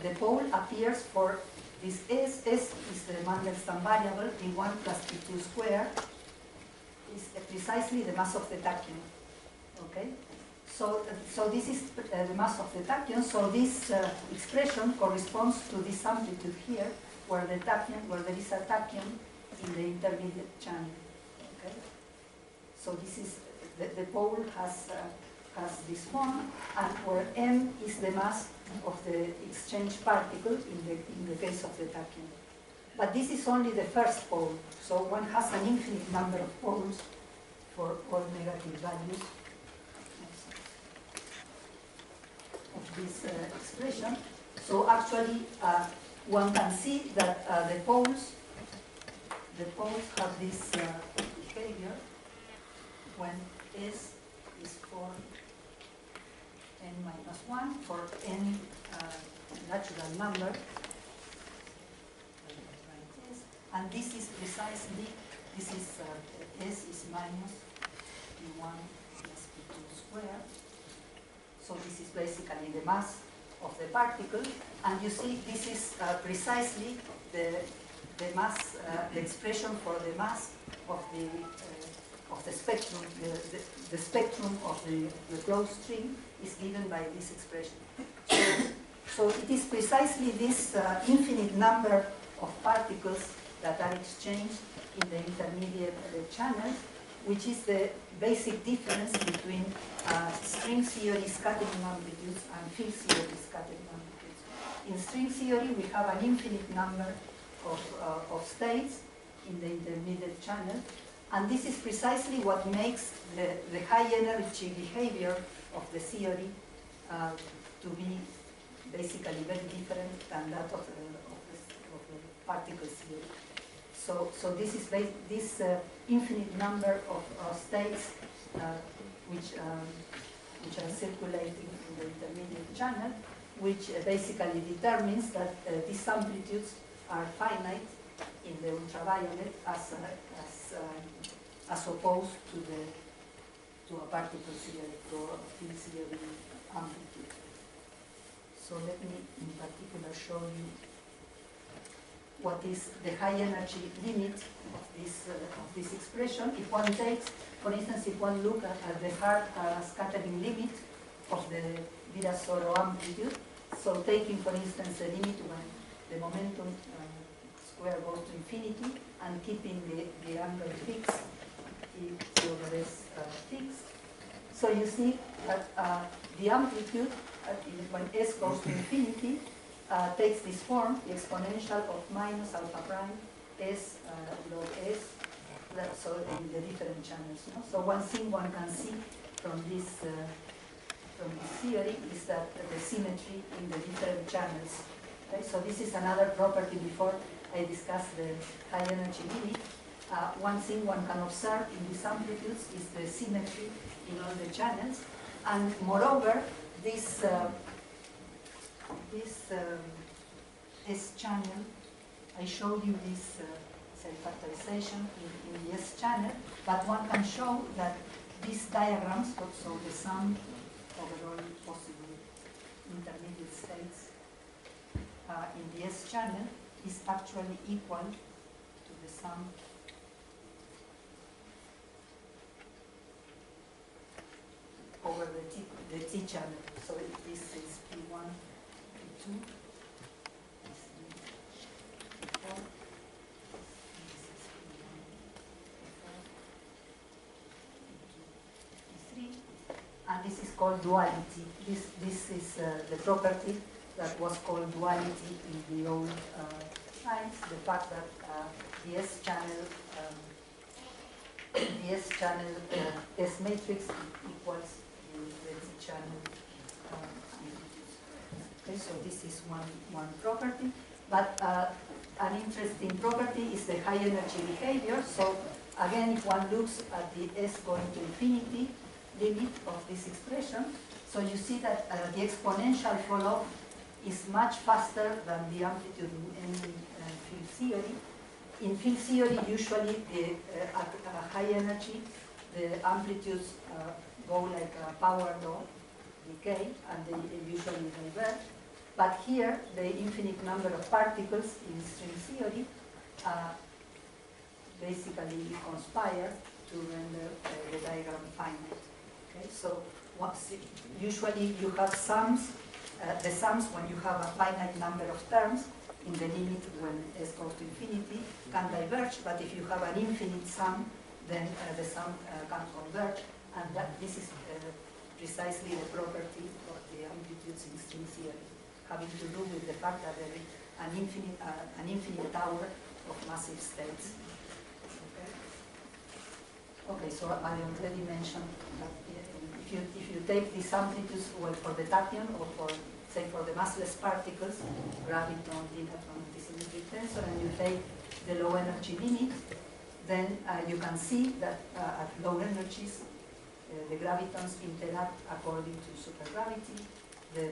the pole appears for this S is the Mandelstam variable, P1 plus P2 squared, is precisely the mass of the tachyon. Okay? So this is the mass of the tachyon, so this expression corresponds to this amplitude here, where there is a tachyon in the intermediate channel. Okay? So this is, the pole has this form, and where M is the mass of the exchange particle in the case of the tachyon. But this is only the first pole, so one has an infinite number of poles for all negative values of this expression. So actually one can see that the poles have this behavior when S is for n minus 1 for n natural number, and this is precisely, this is S is minus P1 plus P2 squared. So this is basically the mass of the particle, and you see this is precisely the mass, the expression for the mass of the spectrum. The spectrum of the closed string is given by this expression. So So it is precisely this infinite number of particles that are exchanged in the intermediate channels, which is the basic difference between string theory scattering amplitudes and field theory scattering amplitudes. In string theory, we have an infinite number of states in the intermediate channel, and this is precisely what makes the high energy behavior of the theory to be basically very different than that of the particle theory. So this is this infinite number of states which are circulating in the intermediate channel, which basically determines that these amplitudes are finite in the ultraviolet as opposed to a particle theory, to a field theory amplitude. So let me in particular show you what is the high energy limit of this expression. If one takes, for instance, if one looks at the hard scattering limit of the Virasoro amplitude, so taking, for instance, the limit when the momentum square goes to infinity and keeping the angle fixed, T over S fixed. So you see that the amplitude, when S goes to infinity, takes this form, the exponential of minus alpha prime S log S, so in the different channels. No? So one thing one can see from this theory is that the symmetry in the different channels. Okay? So this is another property before I discuss the high energy limit. One thing one can observe in these amplitudes is the symmetry in all the channels, and moreover, this S channel, I showed you this self-factorization in the S channel, but one can show that these diagrams, so the sum over all possible intermediate states in the S channel is actually equal to the sum over the T channel. So this is P1, P2, P3, P4, this is P1, P4, P2, P3, and this is called duality. This is the property that was called duality in the old times, the fact that the S channel S matrix equals the T channel amplitudes. Okay, so this is one property, but an interesting property is the high energy behavior. So again, if one looks at the S going to infinity limit of this expression, so you see that the exponential fall-off is much faster than the amplitude in field theory. In field theory, usually at high energy, the amplitudes go like a power law decay, and they usually diverge. But here, the infinite number of particles in string theory basically conspire to render the diagram finite. Okay, so usually you have sums. The sums, when you have a finite number of terms in the limit when S goes to infinity, can diverge, but if you have an infinite sum, then the sum can converge, and this is precisely the property of the amplitudes in string theory, having to do with the fact that there is an infinite tower of massive states. Okay, so I already mentioned that if you take these amplitudes, well, for the tachyon or for, say, for the massless particles, graviton, gigatron, antisymmetric tensor, and you take the low energy limit, then you can see that at low energies, the gravitons interact according to supergravity, the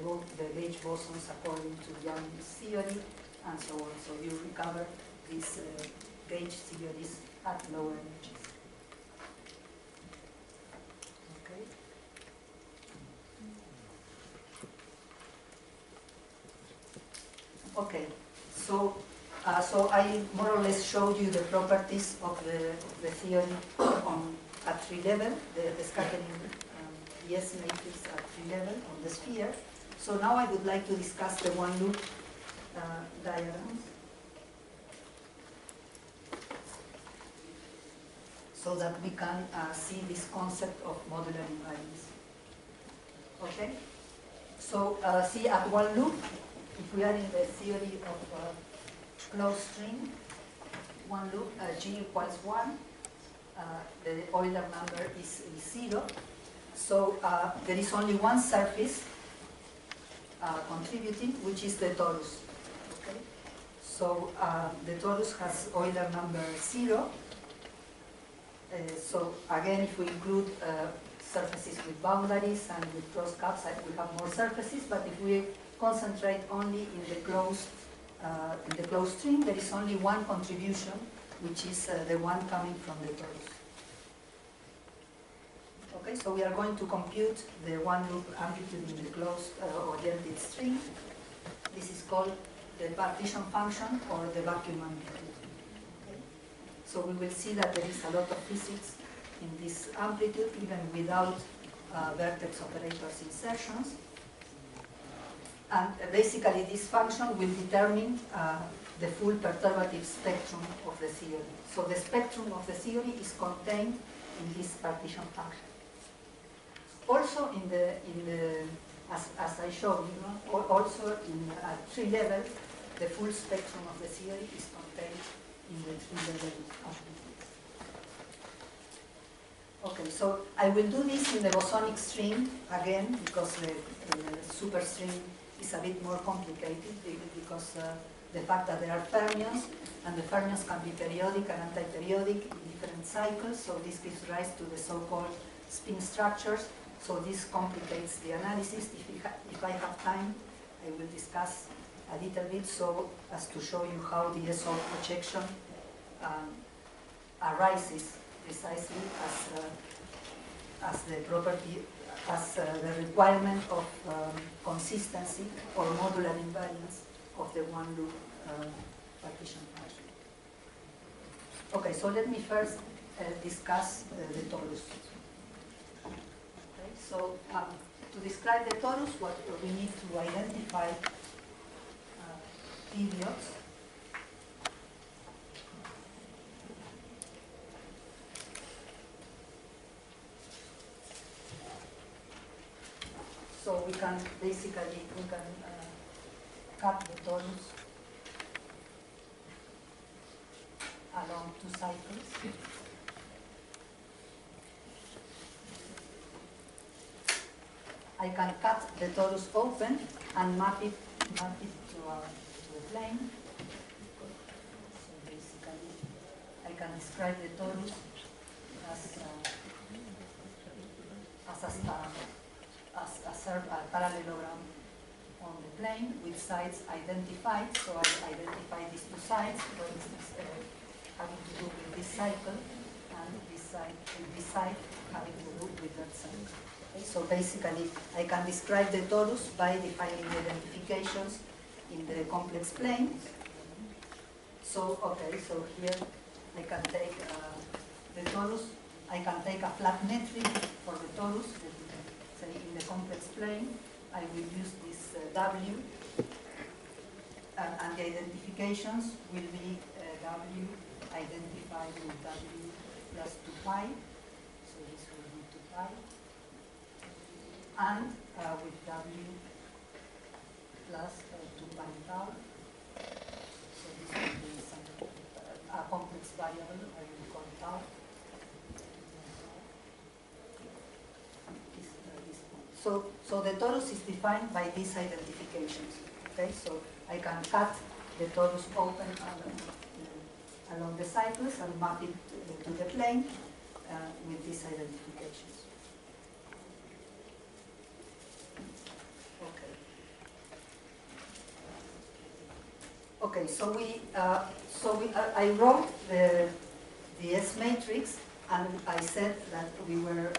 gauge bosons according to Young's theory, and so on. So you recover these gauge theories at low energies. Okay, so I more or less showed you the properties of the theory at tree level, the scattering the S matrix at tree level on the sphere. So now I would like to discuss the one loop diagrams, so that we can see this concept of modular invariance. Okay? So see, at one loop, if we are in the theory of closed string, one loop, G equals 1, the Euler number is 0. So there is only one surface contributing, which is the torus. Okay? So the torus has Euler number 0. So again, if we include surfaces with boundaries and with cross cups, we have more surfaces. But if we concentrate only in the closed string, there is only one contribution, which is the one coming from the torus. Okay, so we are going to compute the one loop amplitude in the closed oriented string. This is called the partition function or the vacuum amplitude. Okay? So we will see that there is a lot of physics in this amplitude, even without vertex operators insertions. And basically this function will determine the full perturbative spectrum of the theory. So the spectrum of the theory is contained in this partition function. Also, as I showed you, also at tree level, the full spectrum of the theory is contained in the tree level amplitude. Okay, so I will do this in the bosonic string again, because the superstring is a bit more complicated, because the fact that there are fermions, and the fermions can be periodic and anti-periodic in different cycles, so this gives rise to the so-called spin structures. So this complicates the analysis. If I have time, I will discuss a little bit so as to show you how the SO projection arises precisely as the property, as the requirement of consistency or modular invariance of the one loop partition function. Okay, so let me first discuss the torus. So to describe the torus, what we need to identify periods. So we can basically cut the torus along two cycles. I can cut the torus open and map it to the plane. So basically, I can describe the torus as a parallelogram on the plane with sides identified. So I identify these two sides, for instance, having to do with this cycle, and this side having to do with that cycle. Okay, so basically, I can describe the torus by defining identifications in the complex plane. So, okay, so here I can take the torus. I can take a flat metric for the torus. Say in the complex plane, I will use this W, and the identifications will be W identified with W plus 2 pi. So this will be 2 pi. And with W plus 2 pi tau. So this will be a complex variable, I will call tau. So the torus is defined by these identifications. Okay, so I can cut the torus open along the cycles and map it to the plane with these identifications. Okay, so I wrote the S matrix, and I said that we were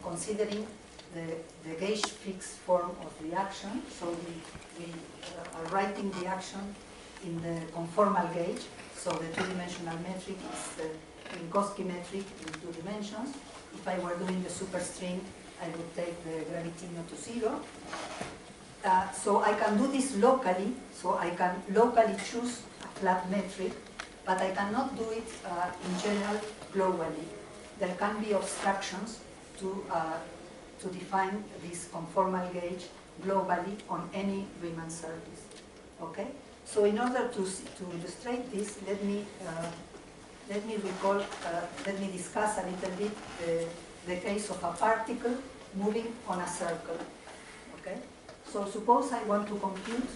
considering the gauge fixed form of the action. So we are writing the action in the conformal gauge. So the two-dimensional metric is the Minkowski metric in 2 dimensions. If I were doing the superstring, I would take the gravitino to 0. So I can do this locally, so I can locally choose a flat metric, but I cannot do it in general globally. There can be obstructions to define this conformal gauge globally on any Riemann surface. Okay? So in order to illustrate this, let me discuss a little bit the case of a particle moving on a circle. Okay? So suppose I want to compute,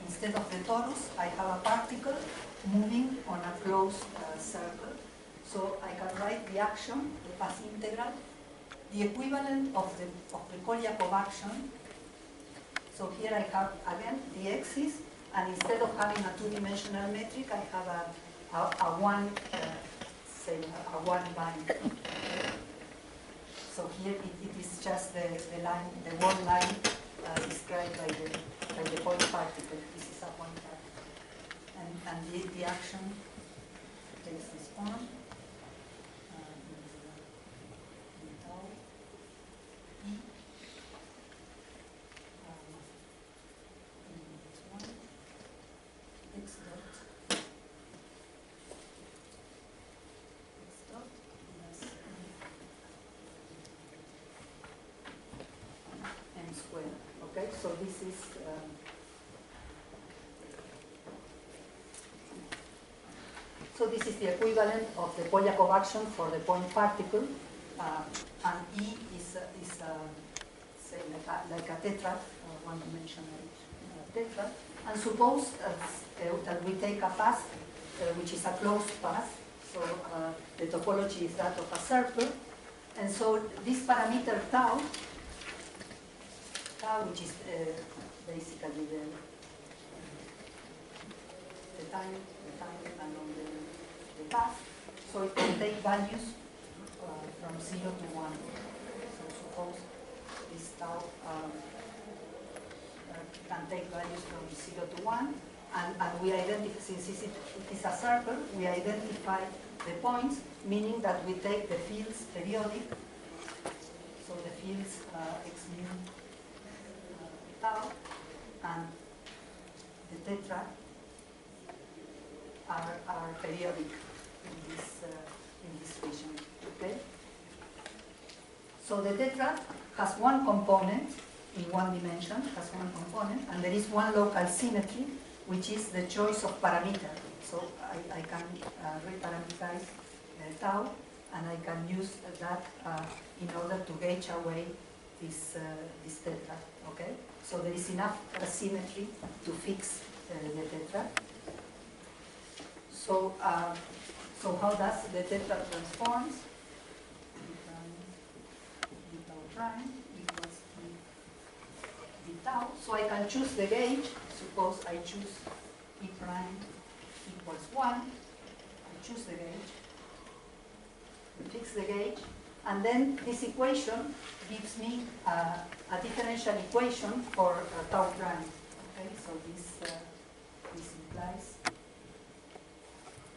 instead of the torus, I have a particle moving on a closed circle. So I can write the action, the path integral, the equivalent of the Polyakov action. So here I have, again, the axis, and instead of having a two-dimensional metric, I have a one line. So here it is just the line, the one line described by the point particle. This is a point particle. And the action takes this form. Okay, so this is the equivalent of the Polyakov action for the point particle, and E is say like a tetrad, one-dimensional tetrad. And suppose that we take a path which is a closed path. So the topology is that of a circle, and so this parameter tau, which is basically the time along the path. So it can take values from 0 to 1. So suppose this tau can take values from 0 to 1, and we identify, since it is a circle, we identify the points, meaning that we take the fields periodic. So the fields x mu tau and the tetrad are periodic in this region. Okay. So the tetrad has one component in one dimension, and there is one local symmetry, which is the choice of parameter. So I can reparameterize tau, and I can use that in order to gauge away this tetrad. Okay. So there is enough symmetry to fix the tetrad. So how does the tetrad transforms? D tau prime equals d tau. So I can choose the gauge. Suppose I choose E prime equals 1. I choose the gauge. Fix the gauge. And then this equation gives me a differential equation for tau prime. Okay, so this implies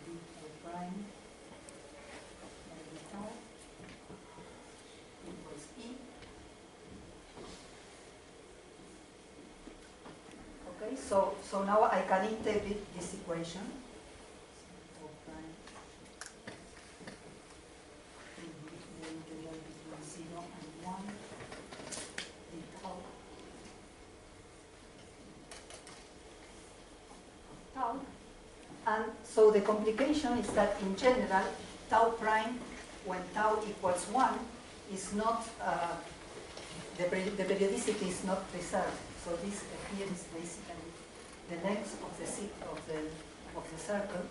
d tau prime by d tau equals E. Okay, so now I can integrate this equation. Tau prime. And so the complication is that in general, tau prime, when tau equals 1, is not, the periodicity is not preserved. So this here is basically the length of the circle,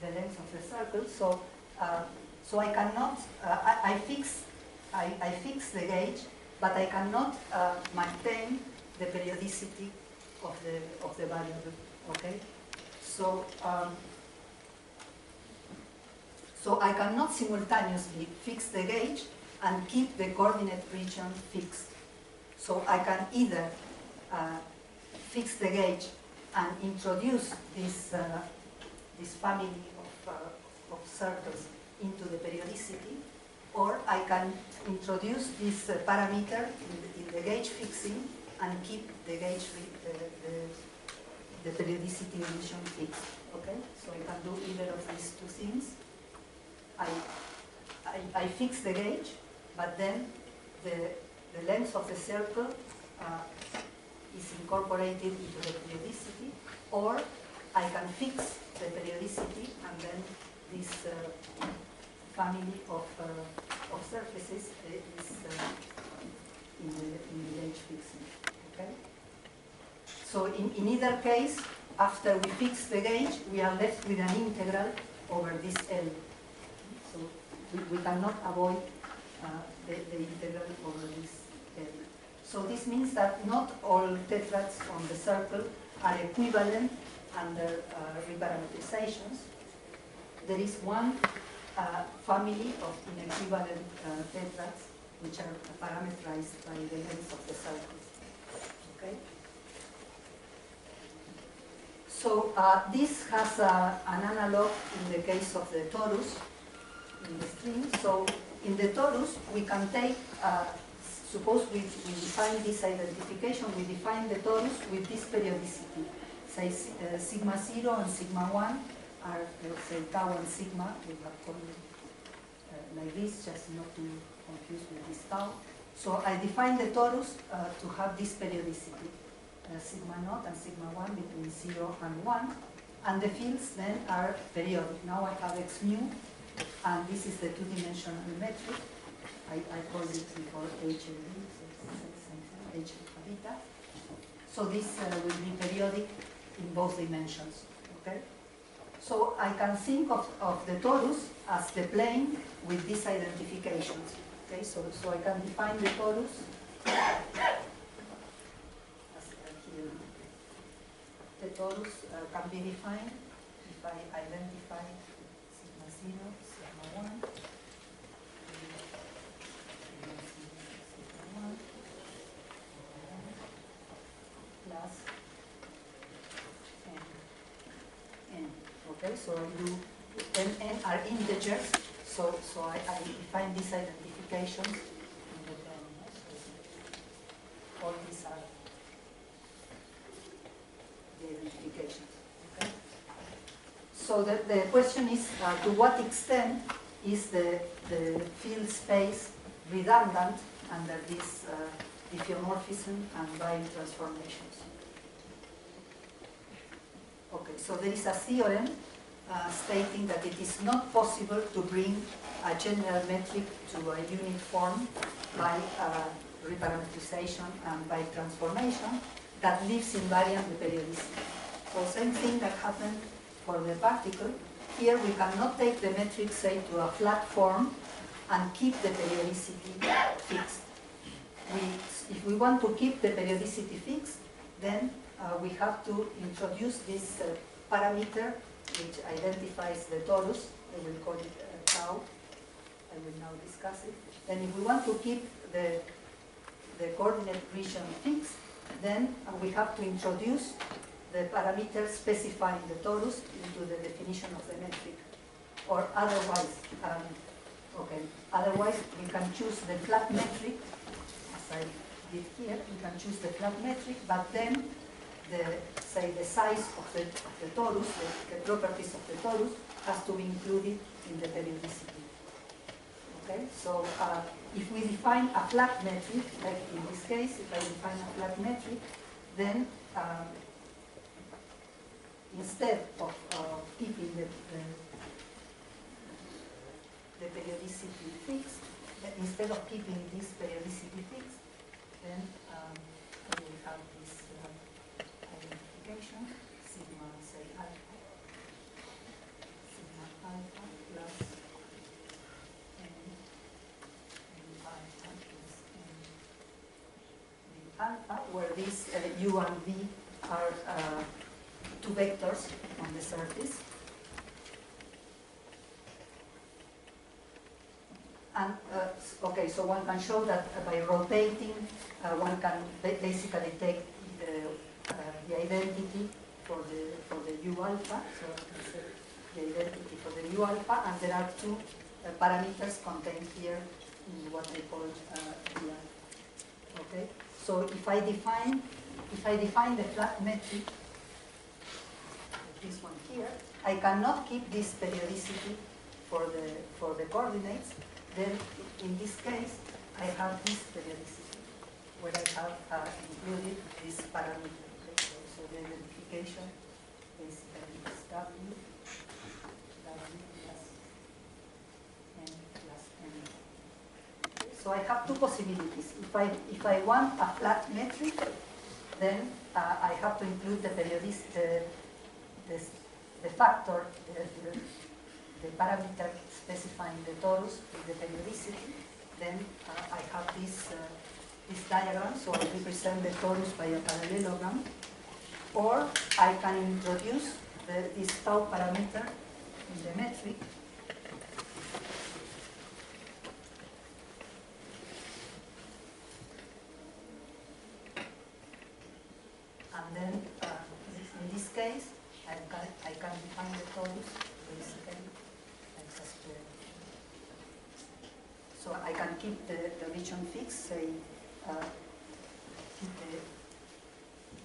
the length of the circle. So so I cannot, I fix the gauge, but I cannot maintain the periodicity of the variable. Okay. So I cannot simultaneously fix the gauge and keep the coordinate region fixed. So I can either fix the gauge and introduce this family of circles into the periodicity, Or I can introduce this parameter in the gauge fixing and keep the gauge, the periodicity dimension fixed. Okay, so I can do either of these two things. I fix the gauge, but then the length of the circle is incorporated into the periodicity, or I can fix the periodicity and then this family of surfaces is in the gauge fixing. Okay? So in either case, after we fix the gauge, we are left with an integral over this L. So we cannot avoid the integral over this L. So this means that not all tetrads on the circle are equivalent under reparametrizations. There is one family of inequivalent tetrads which are parameterized by the length of the circle. Okay? So this has an analog in the case of the torus in the string. So in the torus, we can take, suppose we define this identification, we define the torus with this periodicity. Say sigma 0 and sigma 1 are, say, tau and sigma. We have called it like this, just not to confuse with this tau. So I define the torus to have this periodicity. Sigma naught and sigma 1 between 0 and 1, and the fields then are periodic. Now I have x mu, and this is the two-dimensional metric. I called it before h and b, so h alpha beta. So this will be periodic in both dimensions. Okay. So I can think of the torus as the plane with these identifications. Okay. So I can define the torus. The torus can be defined if I identify sigma 0, sigma 1, sigma 1, plus n. Okay, so I do n are integers, so I define these identifications in the term. So all these are the identifications. Okay? So the question is, to what extent is the field space redundant under this diffeomorphism and Weyl transformations? Okay, so there is a theorem stating that it is not possible to bring a general metric to a unit form by reparametrization and by transformation that leaves invariant the periodicity. So same thing that happened for the particle. Here we cannot take the metric, say, to a flat form and keep the periodicity fixed. If we want to keep the periodicity fixed, then we have to introduce this parameter which identifies the torus. I will call it tau. I will now discuss it. And if we want to keep the coordinate region fixed, then we have to introduce the parameter specifying the torus into the definition of the metric. Or otherwise, otherwise we can choose the flat metric, as I did here. We can choose the flat metric, but then the size of the torus, the properties of the torus, has to be included in the periodicity. Okay, so if we define a flat metric, like in this case, if I define a flat metric, then instead of keeping the periodicity fixed, instead of keeping this periodicity fixed, then we will have this identification, sigma, say, alpha, sigma alpha plus alpha, where these u and v are two vectors on the surface. And, okay, so one can show that by rotating, one can basically take the identity for the u alpha, so the identity for the u alpha, and there are two parameters contained here in what I call BI. Okay, so if I define the flat metric, this one here, I cannot keep this periodicity for the coordinates. Then in this case, I have this periodicity where I have included this parameter. Okay? So the identification is W plus N plus N. So I have two possibilities. If I want a flat metric, then I have to include the periodicity, the factor, the parameter specifying the torus with the periodicity. Then I have this diagram, so I represent the torus by a parallelogram. Or I can introduce this tau parameter in the metric. And then in this case, I can define the torus basically as a square. So I can keep the region fixed, say,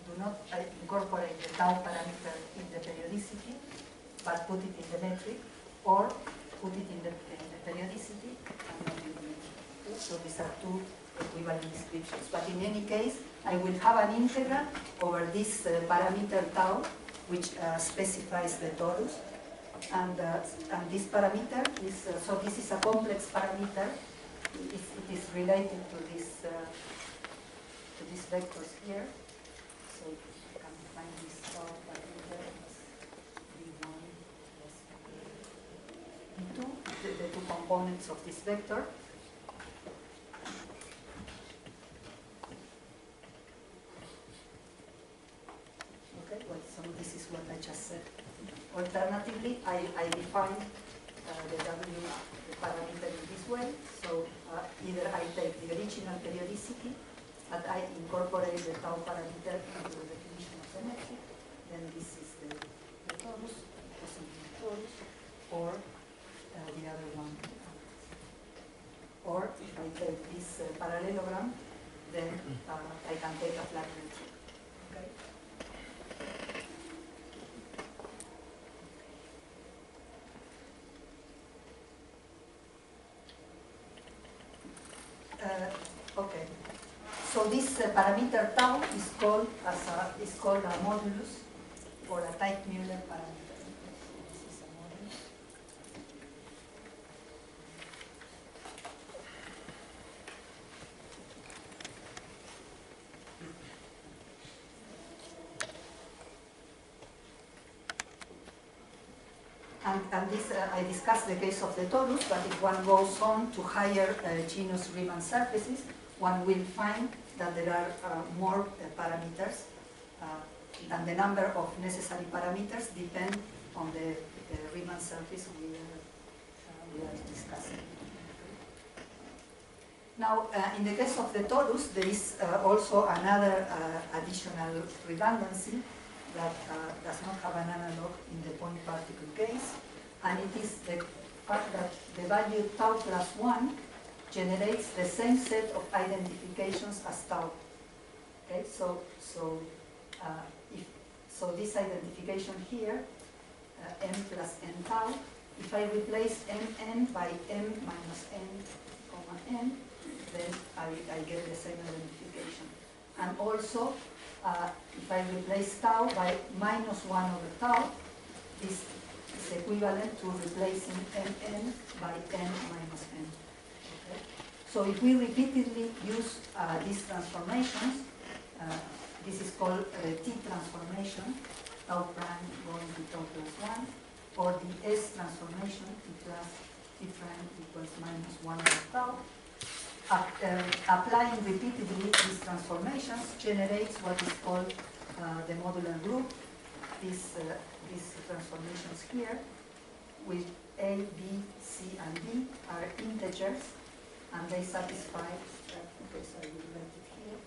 do not incorporate the tau parameter in the periodicity, but put it in the metric, or put it in the periodicity and not in the metric. So these are two equivalent descriptions. But in any case, I will have an integral over this parameter tau, which specifies the torus. And this parameter is, so this is a complex parameter. It is related to these vectors here. So I can define this tau parameter as V1 plus V2, the two components of this vector. Okay, well, so this is what I just said. Alternatively, I define the W, the parameter in this way. So either I take the original periodicity, but I incorporate the tau parameter into the definition of the metric. Then this is the torus, the torus, or the other one. Or if I take this parallelogram, then I can take a flat metric. Okay. Okay, so this parameter tau is called a modulus, or a Teichmüller parameter. This is a modulus. And this, I discussed the case of the torus, but if one goes on to higher genus Riemann surfaces, one will find that there are more parameters, and the number of necessary parameters depend on the Riemann surface we are discussing. Now, in the case of the torus, there is also another additional redundancy that does not have an analog in the point particle case, and it is the fact that the value tau plus 1 generates the same set of identifications as tau. Okay, so this identification here, m plus n tau, if I replace mn by m minus n comma n, then I get the same identification. And also, if I replace tau by minus 1 over tau, this is equivalent to replacing mn by n minus n. Okay? So if we repeatedly use these transformations, this is called T transformation, tau prime going to tau plus 1, or the S transformation, T prime equals minus 1 over tau. Applying repeatedly these transformations generates what is called the modular group. These transformations here, with A, B, C, and D are integers, and they satisfy that. Okay, so I will write it here.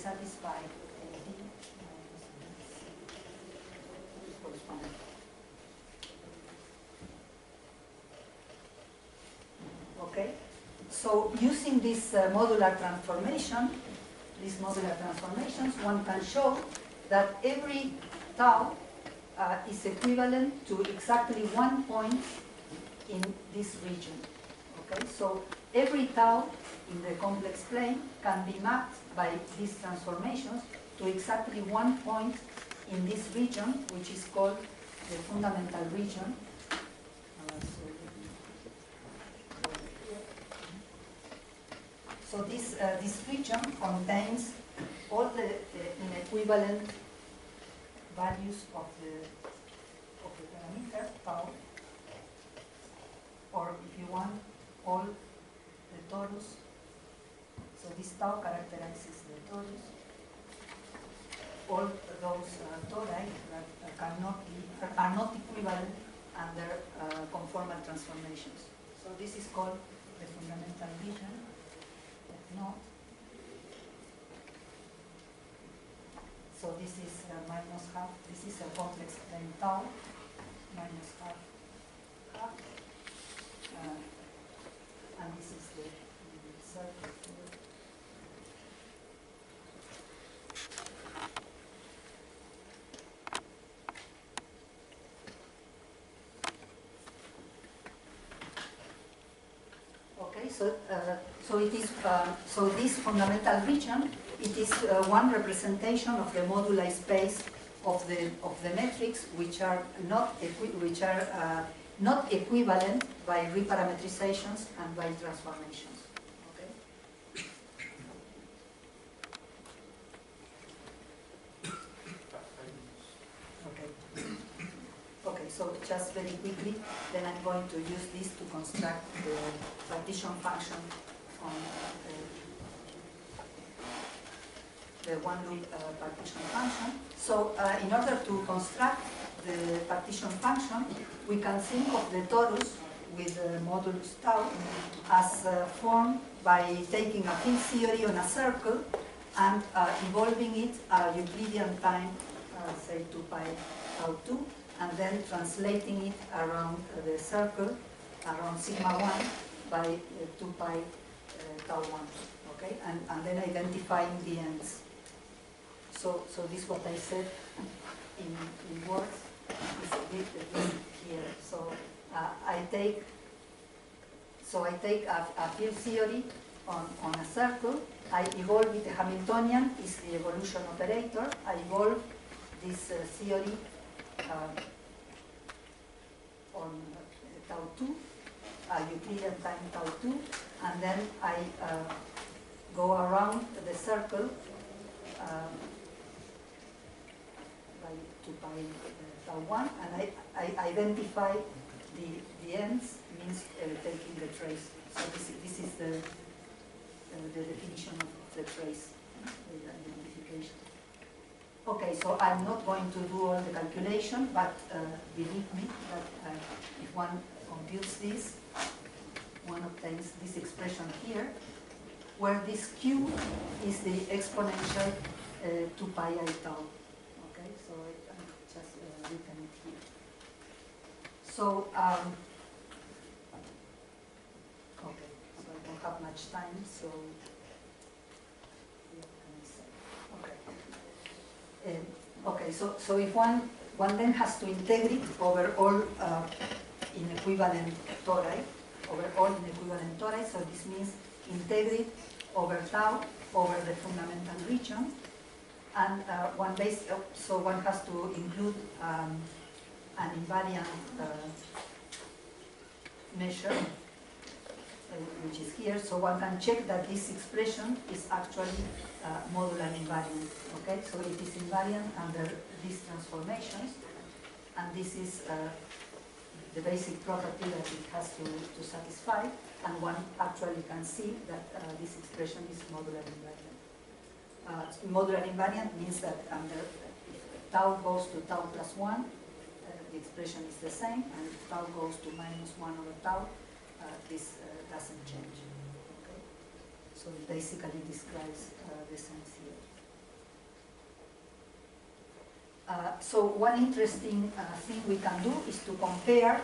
satisfy AD minus BC corresponding. Okay, so using this modular transformation, these modular transformations, one can show that every tau is equivalent to exactly 1 point in this region. Okay, so every tau in the complex plane can be mapped by these transformations to exactly 1 point in this region, which is called the fundamental region. So this region contains all the inequivalent values of the parameter tau, or if you want, all the torus. So this tau characterizes the torus. All those tori that are not equivalent under conformal transformations. So this is called the fundamental region. If not, so this is minus half. This is a complex plane tau minus half. And this is the circle here. Okay, so it is so this fundamental region, it is one representation of the moduli space of the metrics, which are not not equivalent by reparametrizations and by transformations. Okay. Okay. Okay. So just very quickly, then I'm going to use this to construct the partition function on the one loop partition function. So in order to construct the partition function, we can think of the torus with the modulus tau as formed by taking a field theory on a circle and evolving it Euclidean time, say 2 pi tau 2, and then translating it around the circle, around sigma 1 by 2 pi tau 1, okay? And then identifying the ends. So this is what I said in words. Is here. So I take a field theory on a circle. I evolve it. The Hamiltonian is the evolution operator. I evolve this theory on tau 2, Euclidean time tau 2, and then I go around the circle by 2 pi tau 1, and I identify the ends, means taking the trace. So this is the definition of the trace, the identification. Okay, so I'm not going to do all the calculation, but believe me that if one computes this, one obtains this expression here, where this q is the exponential 2 pi I tau. Okay, so I'm just written it here. So, okay, so I don't have much time, so what can I say? Okay. Okay, so if one then has to integrate over all inequivalent tori, so this means integrate over tau over the fundamental region, and so one has to include an invariant measure, which is here, so one can check that this expression is actually modular invariant. Okay, so it is invariant under these transformations, and this is the basic property that it has to satisfy, and one actually can see that this expression is modular invariant. Modular invariant means that if tau goes to tau plus 1, the expression is the same, and if tau goes to minus 1 over tau, this doesn't change. Okay? So it basically describes the same theory. So one interesting thing we can do is to compare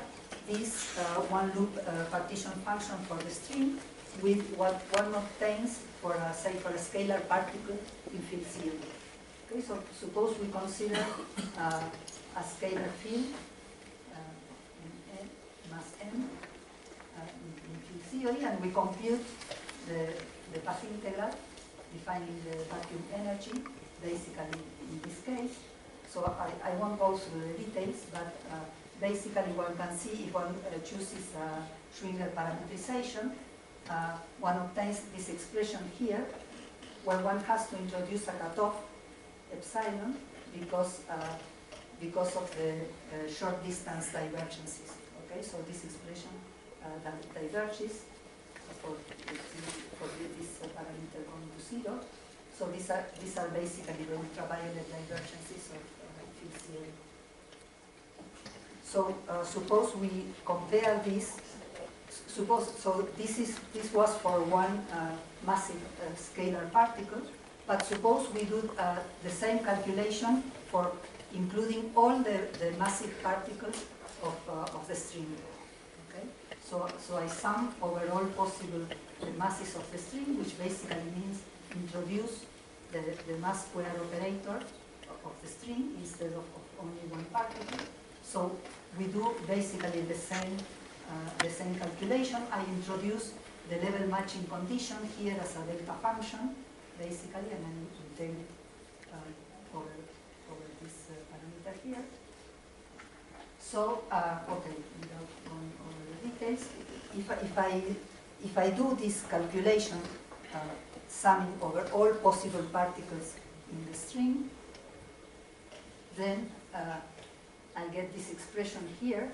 this one loop partition function for the string with what one obtains for, say, for a scalar particle in field theory. Okay, so suppose we consider a scalar field in mass m in field theory, and we compute the path integral defining the vacuum energy, basically in this case. So I won't go through the details, but basically one can see if one chooses Schwinger parametrization, one obtains this expression here, where one has to introduce a cutoff epsilon because of the short distance divergences. Okay, so this expression that diverges for this parameter going to 0. So these are basically the ultraviolet divergences of field theory. So suppose we compare this. So this was for one massive scalar particle, but suppose we do the same calculation for including all the massive particles of the string. Okay, so I sum over all possible masses of the string, which basically means introduce the mass square operator of the string instead of only one particle. So we do basically the same calculation. I introduce the level matching condition here as a delta function, basically, and then integrate over this parameter here. So, okay, without going over the details, if I do this calculation, summing over all possible particles in the string, then I get this expression here.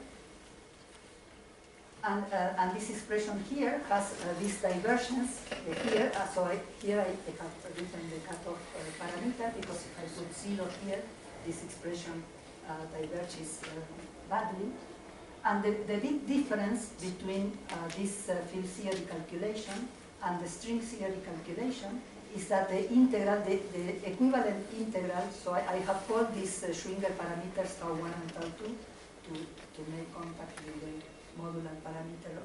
And this expression here has this divergence here. So here I have written the cutoff parameter, because if I put 0 here, this expression diverges badly. And the big difference between this field theory calculation and the string theory calculation is that the integral, the equivalent integral, so I have called these Schwinger parameters tau 1 and tau 2 to make contact with the modular parameter of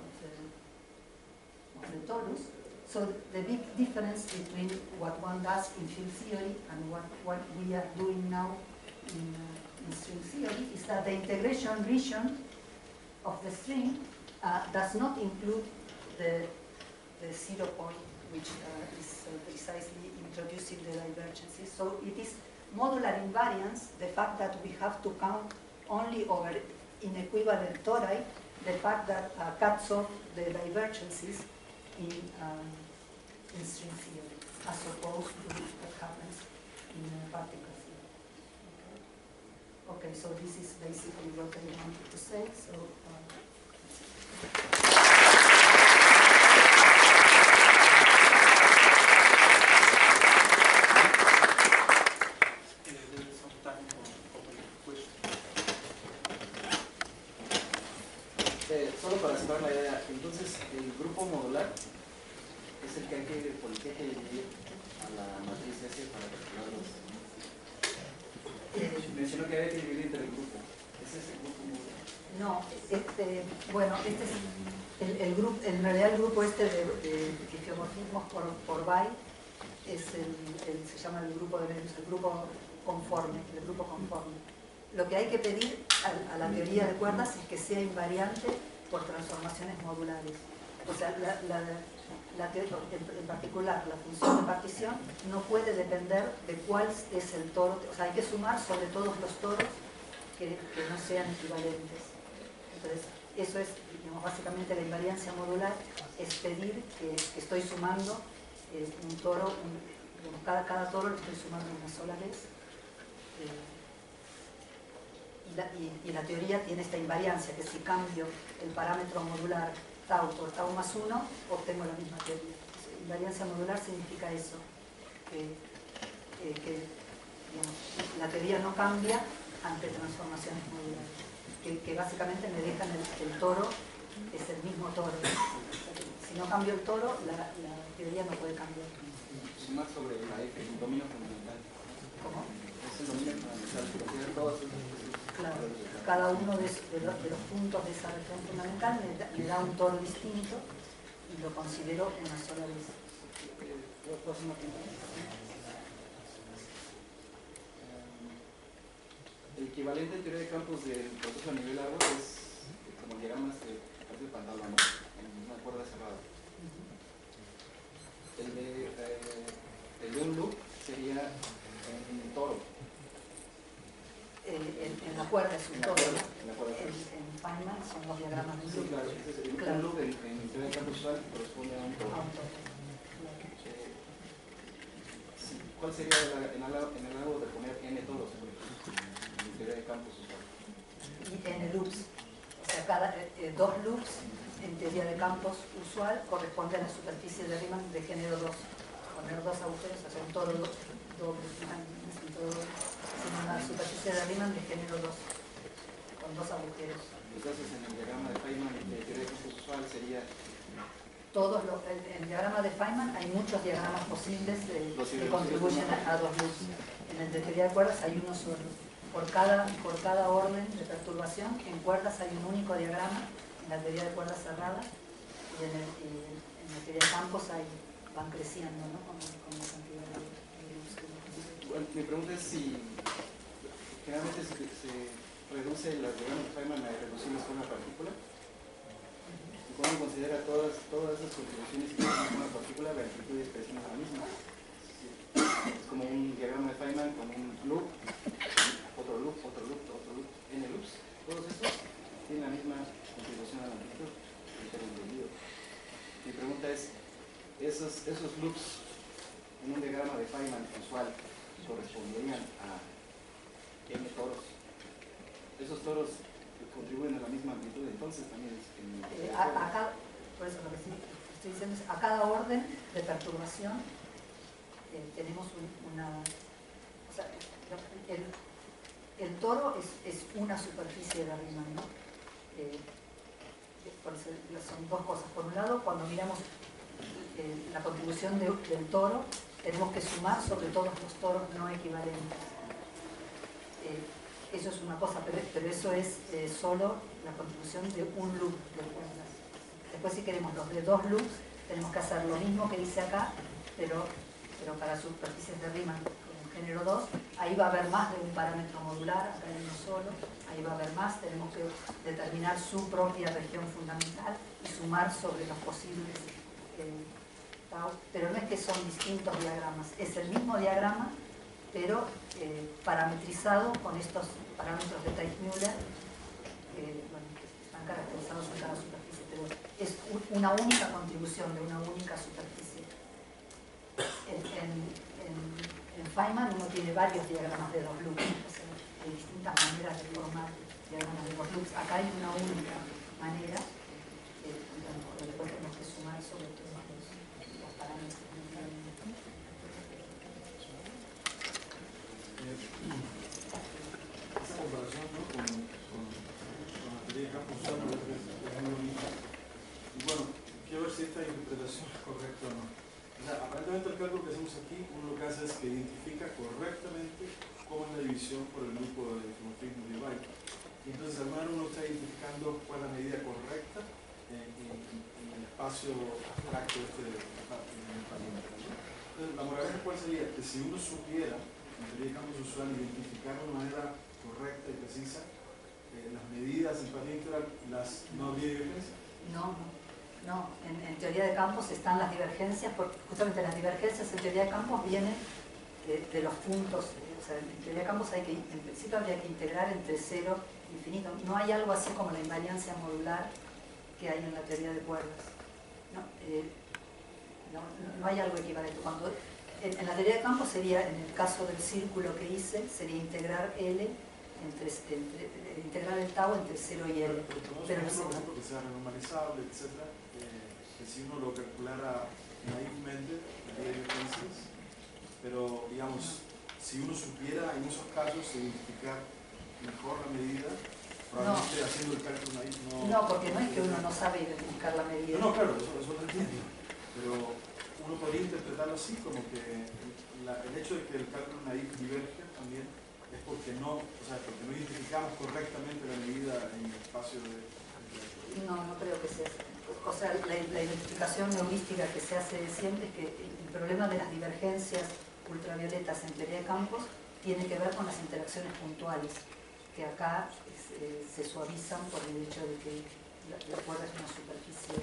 the torus. So the big difference between what one does in field theory and what we are doing now in string theory is that the integration region of the string does not include the 0 point, which is precisely introducing the divergences. So it is modular invariance, the fact that we have to count only over inequivalent tori, the fact that cuts off the divergences in string theory, as opposed to what happens in particle theory. Okay, so this is basically what I wanted to say. So. Solo para cerrar la idea, entonces el grupo modular es el que hay que dividir a la matriz S para calcular los. Mencionó que había que dividir entre el grupo. ¿Ese es el grupo modular? No, bueno, este es el grupo, en realidad el grupo este de geomorfismos por Bay es se llama el grupo de medios, el grupo conforme. Lo que hay que pedir a la teoría de cuerdas es que sea invariante por transformaciones modulares. O sea, en particular, la función de partición no puede depender de cuál es el toro. O sea, hay que sumar sobre todos los toros que no sean equivalentes. Entonces, eso es, digamos, básicamente la invariancia modular, es pedir que estoy sumando un toro, digamos, cada toro lo estoy sumando una sola vez. Y la teoría tiene esta invariancia, que si cambio el parámetro modular tau por tau más 1, obtengo la misma teoría. Invariancia modular significa eso, que digamos, la teoría no cambia ante transformaciones modulares, que básicamente me dejan el toro es el mismo toro. Si no cambio el toro, la teoría no puede cambiar. Sumar sobre la F, el dominio fundamental. ¿Cómo? Es hacen lo mismo, o sea, consideran todos esos Claro, valores de campo. cada uno de los puntos de esa región fundamental le da un toro distinto y lo considero una sola vez. Lo próximo tiempo. El equivalente en teoría de campos del proceso a nivel agua es como diagramas de parte de pantalón, ¿no? En una cuerda cerrada. El de un loop sería en toro. En la cuerda es un toro, ¿no? En la cuerda. En Feynman son los diagramas de un Sí, loop. claro. Entonces, Claro. un loop en teoría de campos usual corresponde a un toro. A un toro. Sí, ¿cuál sería en el lago de poner n toros, por ejemplo, en teoría de campos usual? Y n loops, o sea, dos loops en teoría de campos usual corresponde a la superficie de Riemann de género 2. Poner dos agujeros, o sea, un toro doble, sino una superficie de Riemann de género 2, con dos agujeros. Entonces, en el diagrama de Feynman de teoría de campos usual sería En el diagrama de Feynman hay muchos diagramas posibles que contribuyen a dos loops. En el de teoría de cuerdas hay uno solo. Por cada orden de perturbación, en cuerdas hay un único diagrama, en la teoría de cuerdas cerradas, y en la teoría de campos van creciendo, ¿no? Con la cantidad de loops que uno Bueno, mi pregunta es si generalmente se reduce el diagrama de Feynman a reducirlos con una partícula. Y cuando uno considera todas esas contribuciones y una partícula, la amplitud de expresión es la misma. Es como un diagrama de Feynman con un loop, otro loop, n loops. Todos estos tienen la misma contribución a la amplitud en términos de lío. Mi pregunta es, esos loops en un diagrama de Feynman usual corresponderían a n toros. Esos toros contribuyen a la misma amplitud, entonces también es por eso lo que sí estoy diciendo es, a cada orden de perturbación tenemos o sea, el toro es una superficie de Riemann, ¿no? Por eso son dos cosas. Por un lado, cuando miramos la contribución del toro, tenemos que sumar sobre todos los toros no equivalentes. Eso es una cosa, pero eso es solo la contribución de un loop de cuerdas. Después, si queremos los de dos loops, tenemos que hacer lo mismo que dice acá, pero para superficies de Riemann con género 2, ahí va a haber más de un parámetro modular, acá hay uno solo, ahí va a haber más, tenemos que determinar su propia región fundamental y sumar sobre los posibles tau, pero no es que son distintos diagramas, es el mismo diagrama, pero parametrizado con estos parámetros de Teichmüller, bueno, que están caracterizados en cada superficie, pero es una única contribución de una única superficie. En Feynman uno tiene varios diagramas de dos loops, o sea, hay distintas maneras de formar diagramas de dos loops. Acá hay una única manera, pero después tenemos que sumar sobre todos los parámetros. Esa comparación, ¿no? con la teoría de campos usual es muy bonita. Y bueno, quiero ver si esta interpretación es correcta o no. O sea, aparentemente el cálculo que hacemos aquí, uno lo que hace es que identifica correctamente cómo es la división por el grupo de geomorfismo de Wright. Y entonces, al menos uno está identificando cuál es la medida correcta en el espacio abstracto del parámetro. Entonces, la moraleja cuál sería que si uno supiera, en teoría de campos usual, identificar de manera correcta y precisa las medidas en parámetro integral, no habría divergencia. No, en teoría de campos están las divergencias, porque justamente las divergencias en teoría de campos vienen de los puntos, o sea, en teoría de campos en principio habría que integrar entre 0 e infinito. No hay algo así como la invariancia modular que hay en la teoría de cuerdas. No hay algo equivalente. En la teoría de campos sería, en el caso del círculo que hice, sería integrar L integrar el tau entre 0 y L. Pero por ejemplo, que sea renormalizable, etc., que si uno lo calculara naivmente, habría diferencias, pero digamos, si uno supiera en esos casos identificar mejor la medida, probablemente haciendo el cálculo naif no, porque no es que uno no sabe identificar la medida. No, claro, eso lo entiendo, pero uno podría interpretarlo así, como que el hecho de que el cálculo naif diverge también es porque no identificamos correctamente la medida en el espacio de... No, no creo que sea. O sea, la identificación heurística que se hace siempre es que el problema de las divergencias ultravioletas en teoría de campos tiene que ver con las interacciones puntuales, que acá se suavizan por el hecho de que la cuerda es una superficie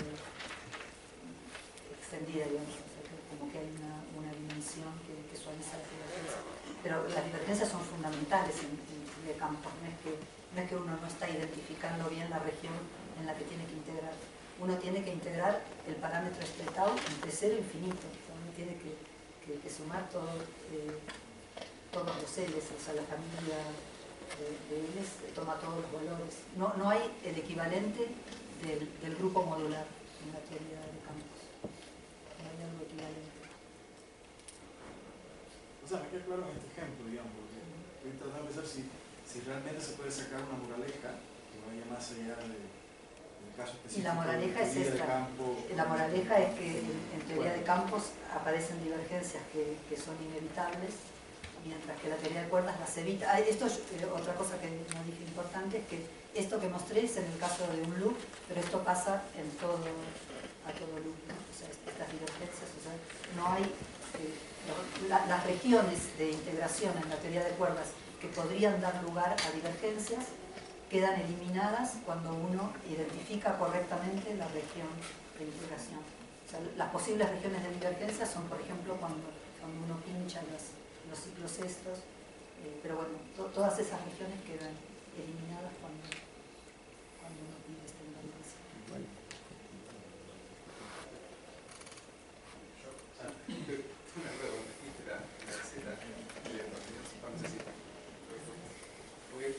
extendida, digamos, o sea, que como que hay una dimensión que suaviza las divergencias. Pero las divergencias son fundamentales en teoría de campos, no es que uno no está identificando bien la región en la que tiene que integrar. Uno tiene que integrar el parámetro tau entre 0 e infinito. O sea, uno tiene que sumar todos los L's, o sea, la familia de L's toma todos los valores. No hay el equivalente del grupo modular en la teoría de campos. No hay algo equivalente. O sea, me queda claro en este ejemplo, digamos, porque estoy tratando de pensar si realmente se puede sacar una moraleja que vaya más allá del caso específico. Y la moraleja es esta. La moraleja es que en teoría de campos aparecen divergencias que son inevitables, mientras que la teoría de cuerdas las evita. Esto es otra cosa que no dije importante, es que esto que mostré es en el caso de un loop, pero esto pasa a todo loop, ¿no? O sea, estas divergencias, o sea, no hay... las regiones de integración en la teoría de cuerdas que podrían dar lugar a divergencias quedan eliminadas cuando uno identifica correctamente la región de integración. O sea, las posibles regiones de divergencia son, por ejemplo, cuando uno pincha los ciclos estos, pero bueno, todas esas regiones quedan eliminadas cuando uno pide esta invariancia. Una pregunta, dijiste la Z de no sé si porque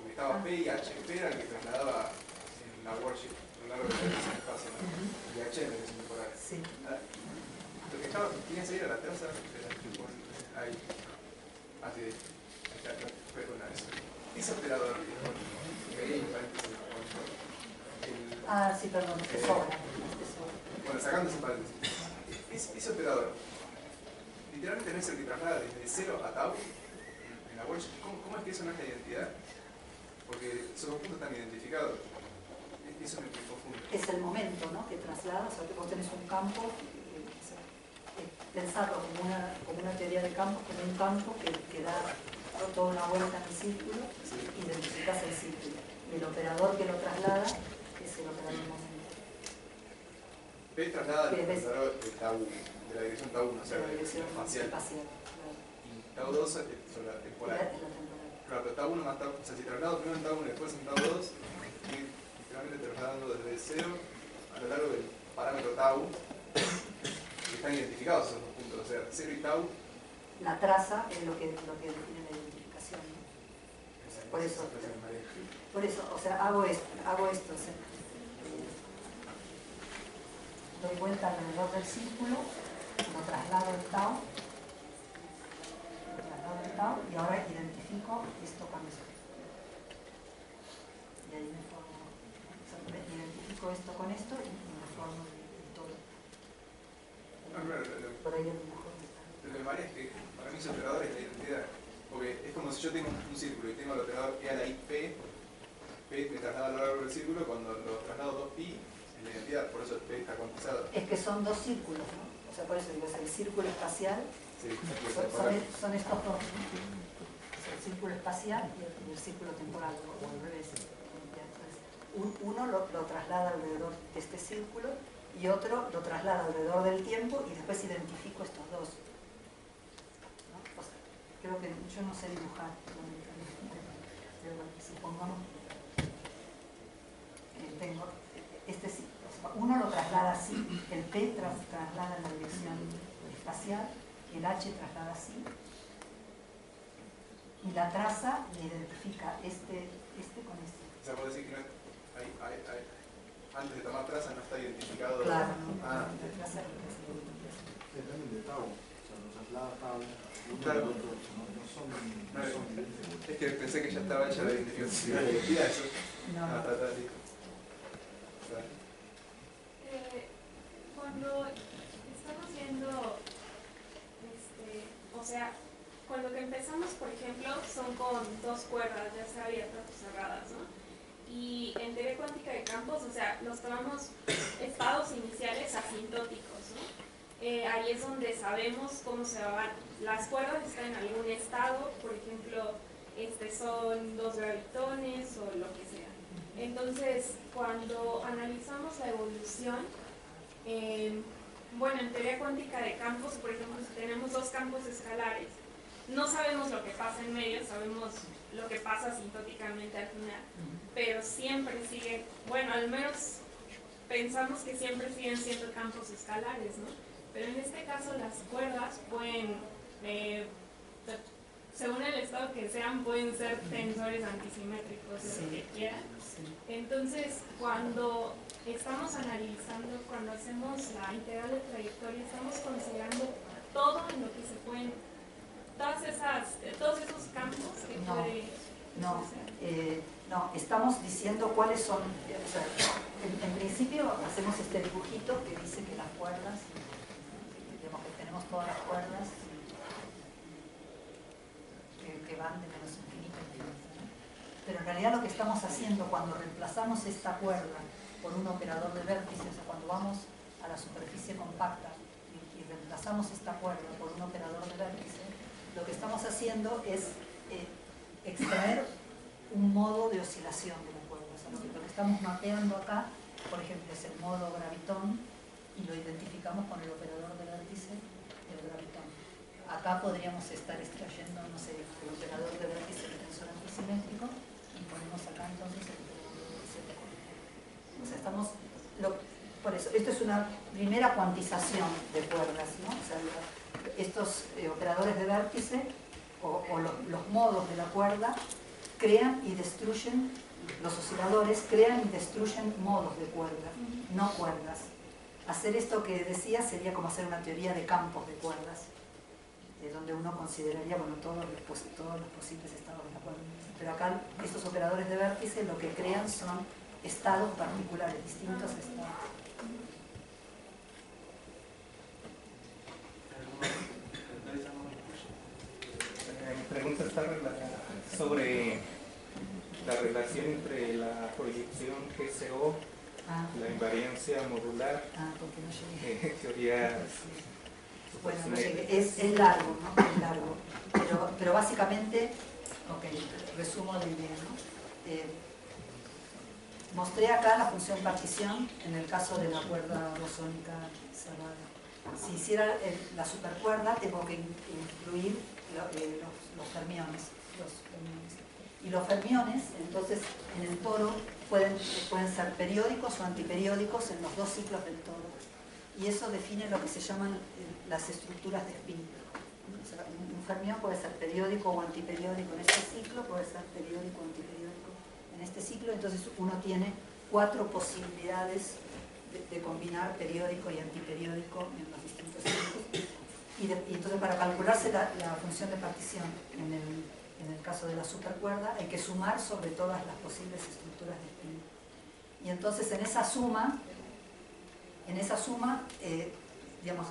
estaba P y H. P era el que trasladaba en la worksheet a lo largo de ese espacio, ¿no? Y H en la dirección temporal. Sí. Lo que tenía que salir a la terza, ahí. Así de. Fue con eso. Ese operador, que ahí en paréntesis. Sí, perdón, es que sobra. Bueno, sacando ese paréntesis. Ese operador, literalmente no es el que traslada desde 0 a tau en la worksheet. ¿Cómo es que eso no es la identidad? Porque esos dos puntos están identificados. Eso me confunde. Es el momento, ¿no?, que traslada, o sea, que vos tenés un campo, pensarlo como una teoría de campos, como un campo que da toda una vuelta en el círculo, identificás el círculo. Y el operador que lo traslada es el operador momento. P traslada el operador de la dirección tau 1, o sea, de la dirección espacial. Claro. Y tau 2 es la temporal. Es la temporal. Claro, pero tau 1 más tau, o sea, si traslado primero en tau 1 y después en tau 2, estoy literalmente trasladando desde 0 a lo largo del parámetro tau, que están identificados esos dos puntos, o sea, 0 y tau. La traza es lo que define la identificación, ¿no? Por eso, o sea, hago esto, o sea, doy vuelta alrededor del círculo, lo traslado al tau, y ahora identifico esto con esto. Y ahí me formo, o sea, identifico esto con esto y me formo el todo. Por ahí a lo mejor está. Lo que me parece es que para mí ese operador es la identidad. Porque es como si yo tengo un círculo y tengo el operador E a la I P me traslada a lo largo del círculo, cuando lo traslado 2pi es la identidad, por eso el P está cuantizado. Es que son dos círculos, ¿no? O sea, por eso digo, es el círculo espacial, Sí, son estos dos, ¿no? Es el círculo espacial y el círculo temporal, o al revés. Entonces, uno lo traslada alrededor de este círculo y otro lo traslada alrededor del tiempo y después identifico estos dos. ¿No? O sea, creo que yo no sé dibujar, pero bueno, supongamos tengo uno lo traslada así, el P traslada en la dirección espacial, el H traslada así, y la traza le identifica este con este. O sea, puedo decir que no antes de tomar traza no está identificado. Claro, la traza Depende de tau, o sea, los traslada tau. Claro. No son es que pensé que ya estaba hecha la identificación. Eso. No. Está listo. Cuando estamos viendo, o sea, con lo que empezamos, por ejemplo, son con dos cuerdas, ya sea abiertas o cerradas, ¿no? Y en teoría cuántica de campos, o sea, los tomamos estados iniciales asintóticos, ¿no? Ahí es donde sabemos cómo se van. Las cuerdas están en algún estado, por ejemplo, son dos gravitones o lo que sea. Entonces, cuando analizamos la evolución, bueno, en teoría cuántica de campos, por ejemplo, si tenemos dos campos escalares, no sabemos lo que pasa en medio, sabemos lo que pasa asintóticamente al final, pero siempre siguen, bueno, al menos pensamos que siempre siguen siendo campos escalares, ¿no? Pero en este caso las cuerdas pueden, según el estado que sean, pueden ser tensores antisimétricos, Sí. lo que quieran. Sí. Entonces, cuando estamos analizando, cuando hacemos la integral de trayectoria, estamos considerando todo en lo que se pueden, todos esos campos que No, puede No, suceder. no, estamos diciendo cuáles son, o sea, en principio hacemos este dibujito que dice que las cuerdas, digamos que tenemos todas las cuerdas que van de menos infinito a infinito, ¿no? Pero en realidad lo que estamos haciendo cuando reemplazamos esta cuerda por un operador de vértices, o sea, cuando vamos a la superficie compacta y reemplazamos esta cuerda por un operador de vértices, lo que estamos haciendo es extraer un modo de oscilación de la cuerda. O sea, lo que estamos mapeando acá, por ejemplo, es el modo gravitón y lo identificamos con el operador de vértice del gravitón. Acá podríamos estar extrayendo, no sé, el operador de vértice del tensor antisimétrico y ponemos acá entonces el operador de vértice de cuerda. O sea, por eso, esto es una primera cuantización de cuerdas, ¿no? O sea, estos operadores de vértice o los modos de la cuerda crean y destruyen, los osciladores crean y destruyen modos de cuerda, no cuerdas. Hacer esto que decía sería como hacer una teoría de campos de cuerdas, donde uno consideraría, bueno, todos los posibles estados de la cuerda. Pero acá estos operadores de vértice lo que crean son estados particulares, distintos estados. Mi pregunta está sobre la relación entre la proyección GCO, la invariancia modular, Porque no llegué. teoría. Bueno, no llegué. Es largo, ¿no? Es largo. Pero básicamente, ok, resumo la idea, ¿no? Mostré acá la función partición en el caso de la cuerda bosónica cerrada. Si hiciera la supercuerda, tengo que incluir los fermiones. Y los fermiones, entonces, en el toro pueden ser periódicos o antiperiódicos en los dos ciclos del toro. Y eso define lo que se llaman las estructuras de spin. O sea, un fermión puede ser periódico o antiperiódico en este ciclo, puede ser periódico o antiperiódico en este ciclo. Entonces uno tiene 4 posibilidades de combinar periódico y antiperiódico en los distintos ciclos. Y entonces para calcularse la función de partición en el caso de la supercuerda hay que sumar sobre todas las posibles estructuras de spin. Y entonces en esa suma digamos,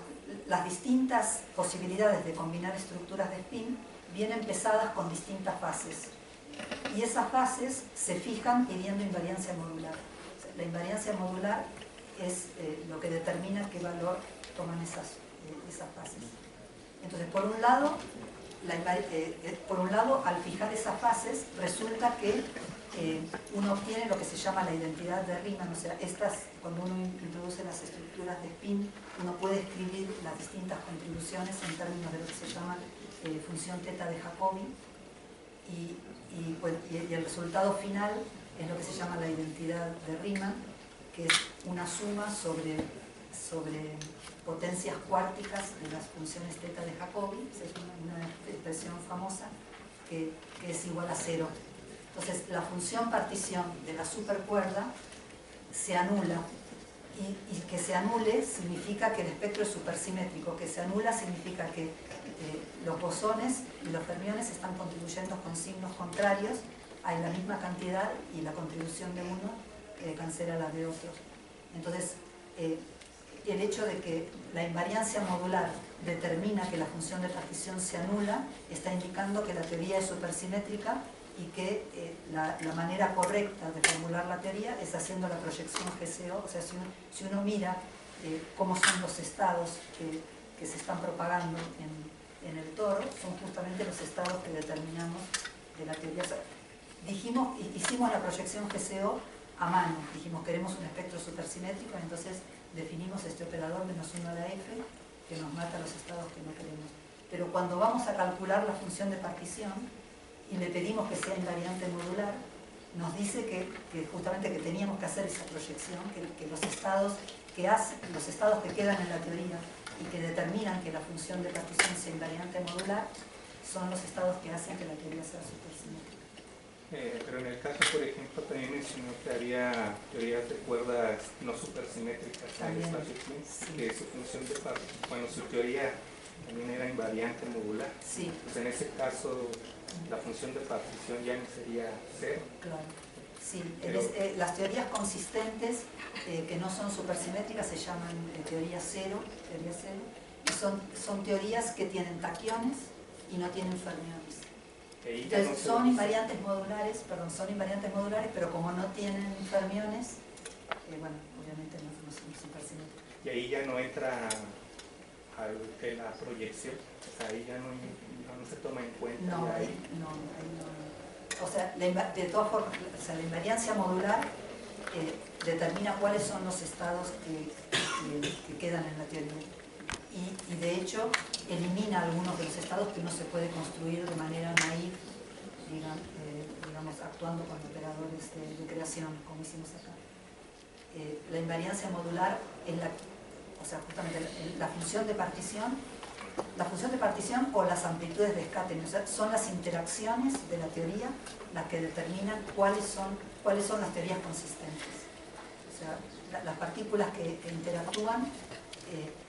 las distintas posibilidades de combinar estructuras de spin vienen pesadas con distintas fases. Y esas fases se fijan pidiendo invariancia modular. O sea, la invariancia modular es lo que determina qué valor toman esas fases. Entonces, por un lado, al fijar esas fases, resulta que uno obtiene lo que se llama la identidad de Riemann. O sea, cuando uno introduce las estructuras de spin, uno puede escribir las distintas contribuciones en términos de lo que se llama función teta de Jacobi. Y el resultado final es lo que se llama la identidad de Riemann, que es una suma sobre potencias cuárticas de las funciones teta de Jacobi. Esa es una expresión famosa que es igual a 0. Entonces la función partición de la supercuerda se anula, y que se anule significa que el espectro es supersimétrico. Que se anula significa que los bosones y los fermiones están contribuyendo con signos contrarios, hay la misma cantidad y la contribución de uno cancela la de otro. Entonces, el hecho de que la invariancia modular determina que la función de partición se anula, está indicando que la teoría es supersimétrica y que la manera correcta de formular la teoría es haciendo la proyección GCO. O sea, si uno mira cómo son los estados que se están propagando en el toro, son justamente los estados que determinamos de la teoría. O sea, hicimos la proyección GCO a mano, dijimos queremos un espectro supersimétrico, entonces definimos este operador -1 a la f que nos mata los estados que no queremos. Pero cuando vamos a calcular la función de partición y le pedimos que sea invariante modular, nos dice que justamente que teníamos que hacer esa proyección, que los estados que quedan en la teoría y que determinan que la función de partición sea invariante modular son los estados que hacen que la teoría sea supersimétrica. Pero en el caso, por ejemplo, también mencionó que había teorías de cuerdas no supersimétricas, También, sí, que su función de partición, bueno, su teoría también era invariante modular. Sí. Pues en ese caso, la función de partición ya no sería cero. Claro. Sí, Pero, las teorías consistentes que no son supersimétricas se llaman teoría cero, y son teorías que tienen taquiones y no tienen fermiones. Entonces son invariantes modulares, pero como no tienen fermiones, bueno, obviamente no son supersimétricas. Y ahí ya no entra la proyección, o sea, ahí ya no se toma en cuenta. No, ahí no. O sea, de todas formas, la invariancia modular determina cuáles son los estados que quedan en la teoría. Y de hecho, elimina algunos de los estados que uno se puede construir de manera naif, digamos, actuando con operadores de creación, como hicimos acá. La invariancia modular es justamente la función de partición. La función de partición o las amplitudes de escáten, o sea, son las interacciones de la teoría las que determinan cuáles son las teorías consistentes. O sea, las partículas que interactúan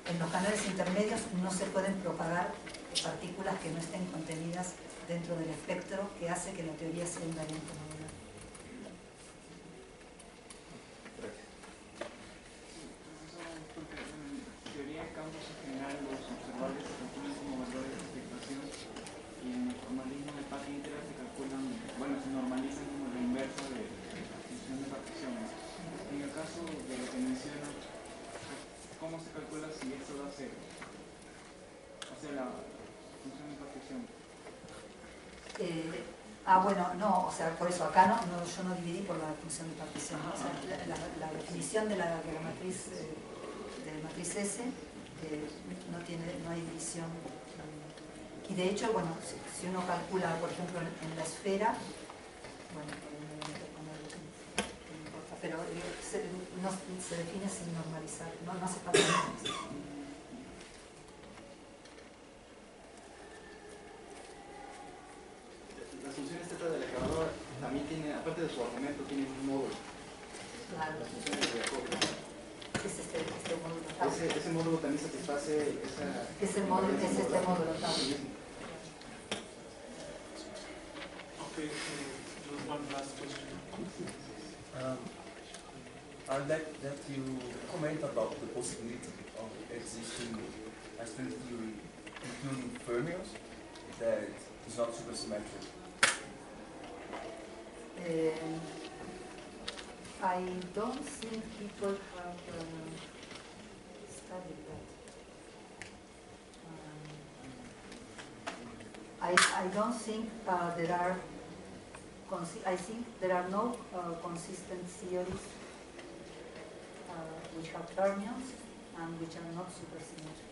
en los canales intermedios no se pueden propagar partículas que no estén contenidas dentro del espectro que hace que la teoría sea invariante modular. En teoría de campos en general los observables se calculan como valores de expectación y en el formalismo de Path íntegra se calculan, se normalizan como la inversa de la función de partición. En el caso de lo que menciona, ¿cómo se calcula si esto da cero? O sea, la función de partición. Bueno, no, o sea, por eso acá yo no dividí por la función de partición, ¿no? O sea, la definición de la matriz S no hay división. Y de hecho, bueno, si uno calcula, por ejemplo, en la esfera, bueno, no importa, pero no se define sin normalizar, no hace falta normalizar. Las funciones θ del acabador también tienen, aparte de su argumento, tienen un módulo. Claro. Las funciones de Jacobi. Es este módulo. Ese módulo también satisface esa... Es este módulo también. Okay, just one last question. I'd like that you comment about the possibility of existing a string theory including fermions that is not supersymmetric. I don't think people have studied that. I don't think there are. I think there are no consistent theories which have fermions and which are not supersymmetric.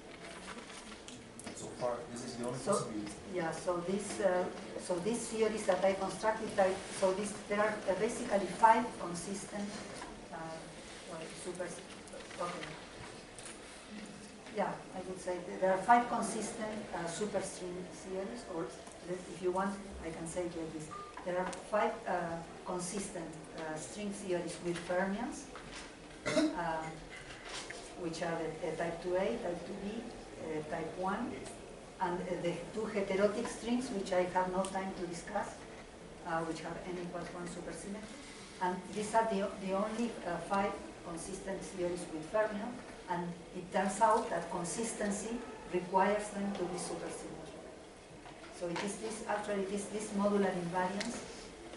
So far, this is the only possibility. Yeah. So these theories that I constructed, there are basically 5 consistent okay. Yeah, I would say there are 5 consistent superstring theories, or if you want, I can say it like this. There are 5 consistent string theories with fermions, which are the type 2A, type 2B, type 1, and the 2 heterotic strings, which I have no time to discuss, which have n equals 1 supersymmetry. And these are the only 5 consistent theories with fermions. And it turns out that consistency requires them to be supersymmetric. So it is this, actually it is this modular invariance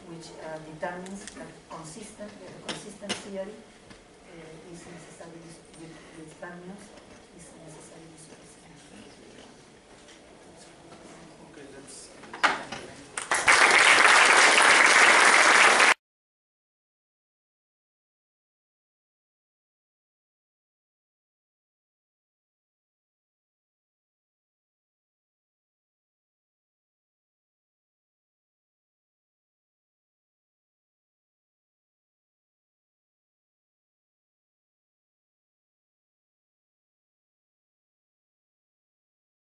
which determines that consistent theory is necessary with fermions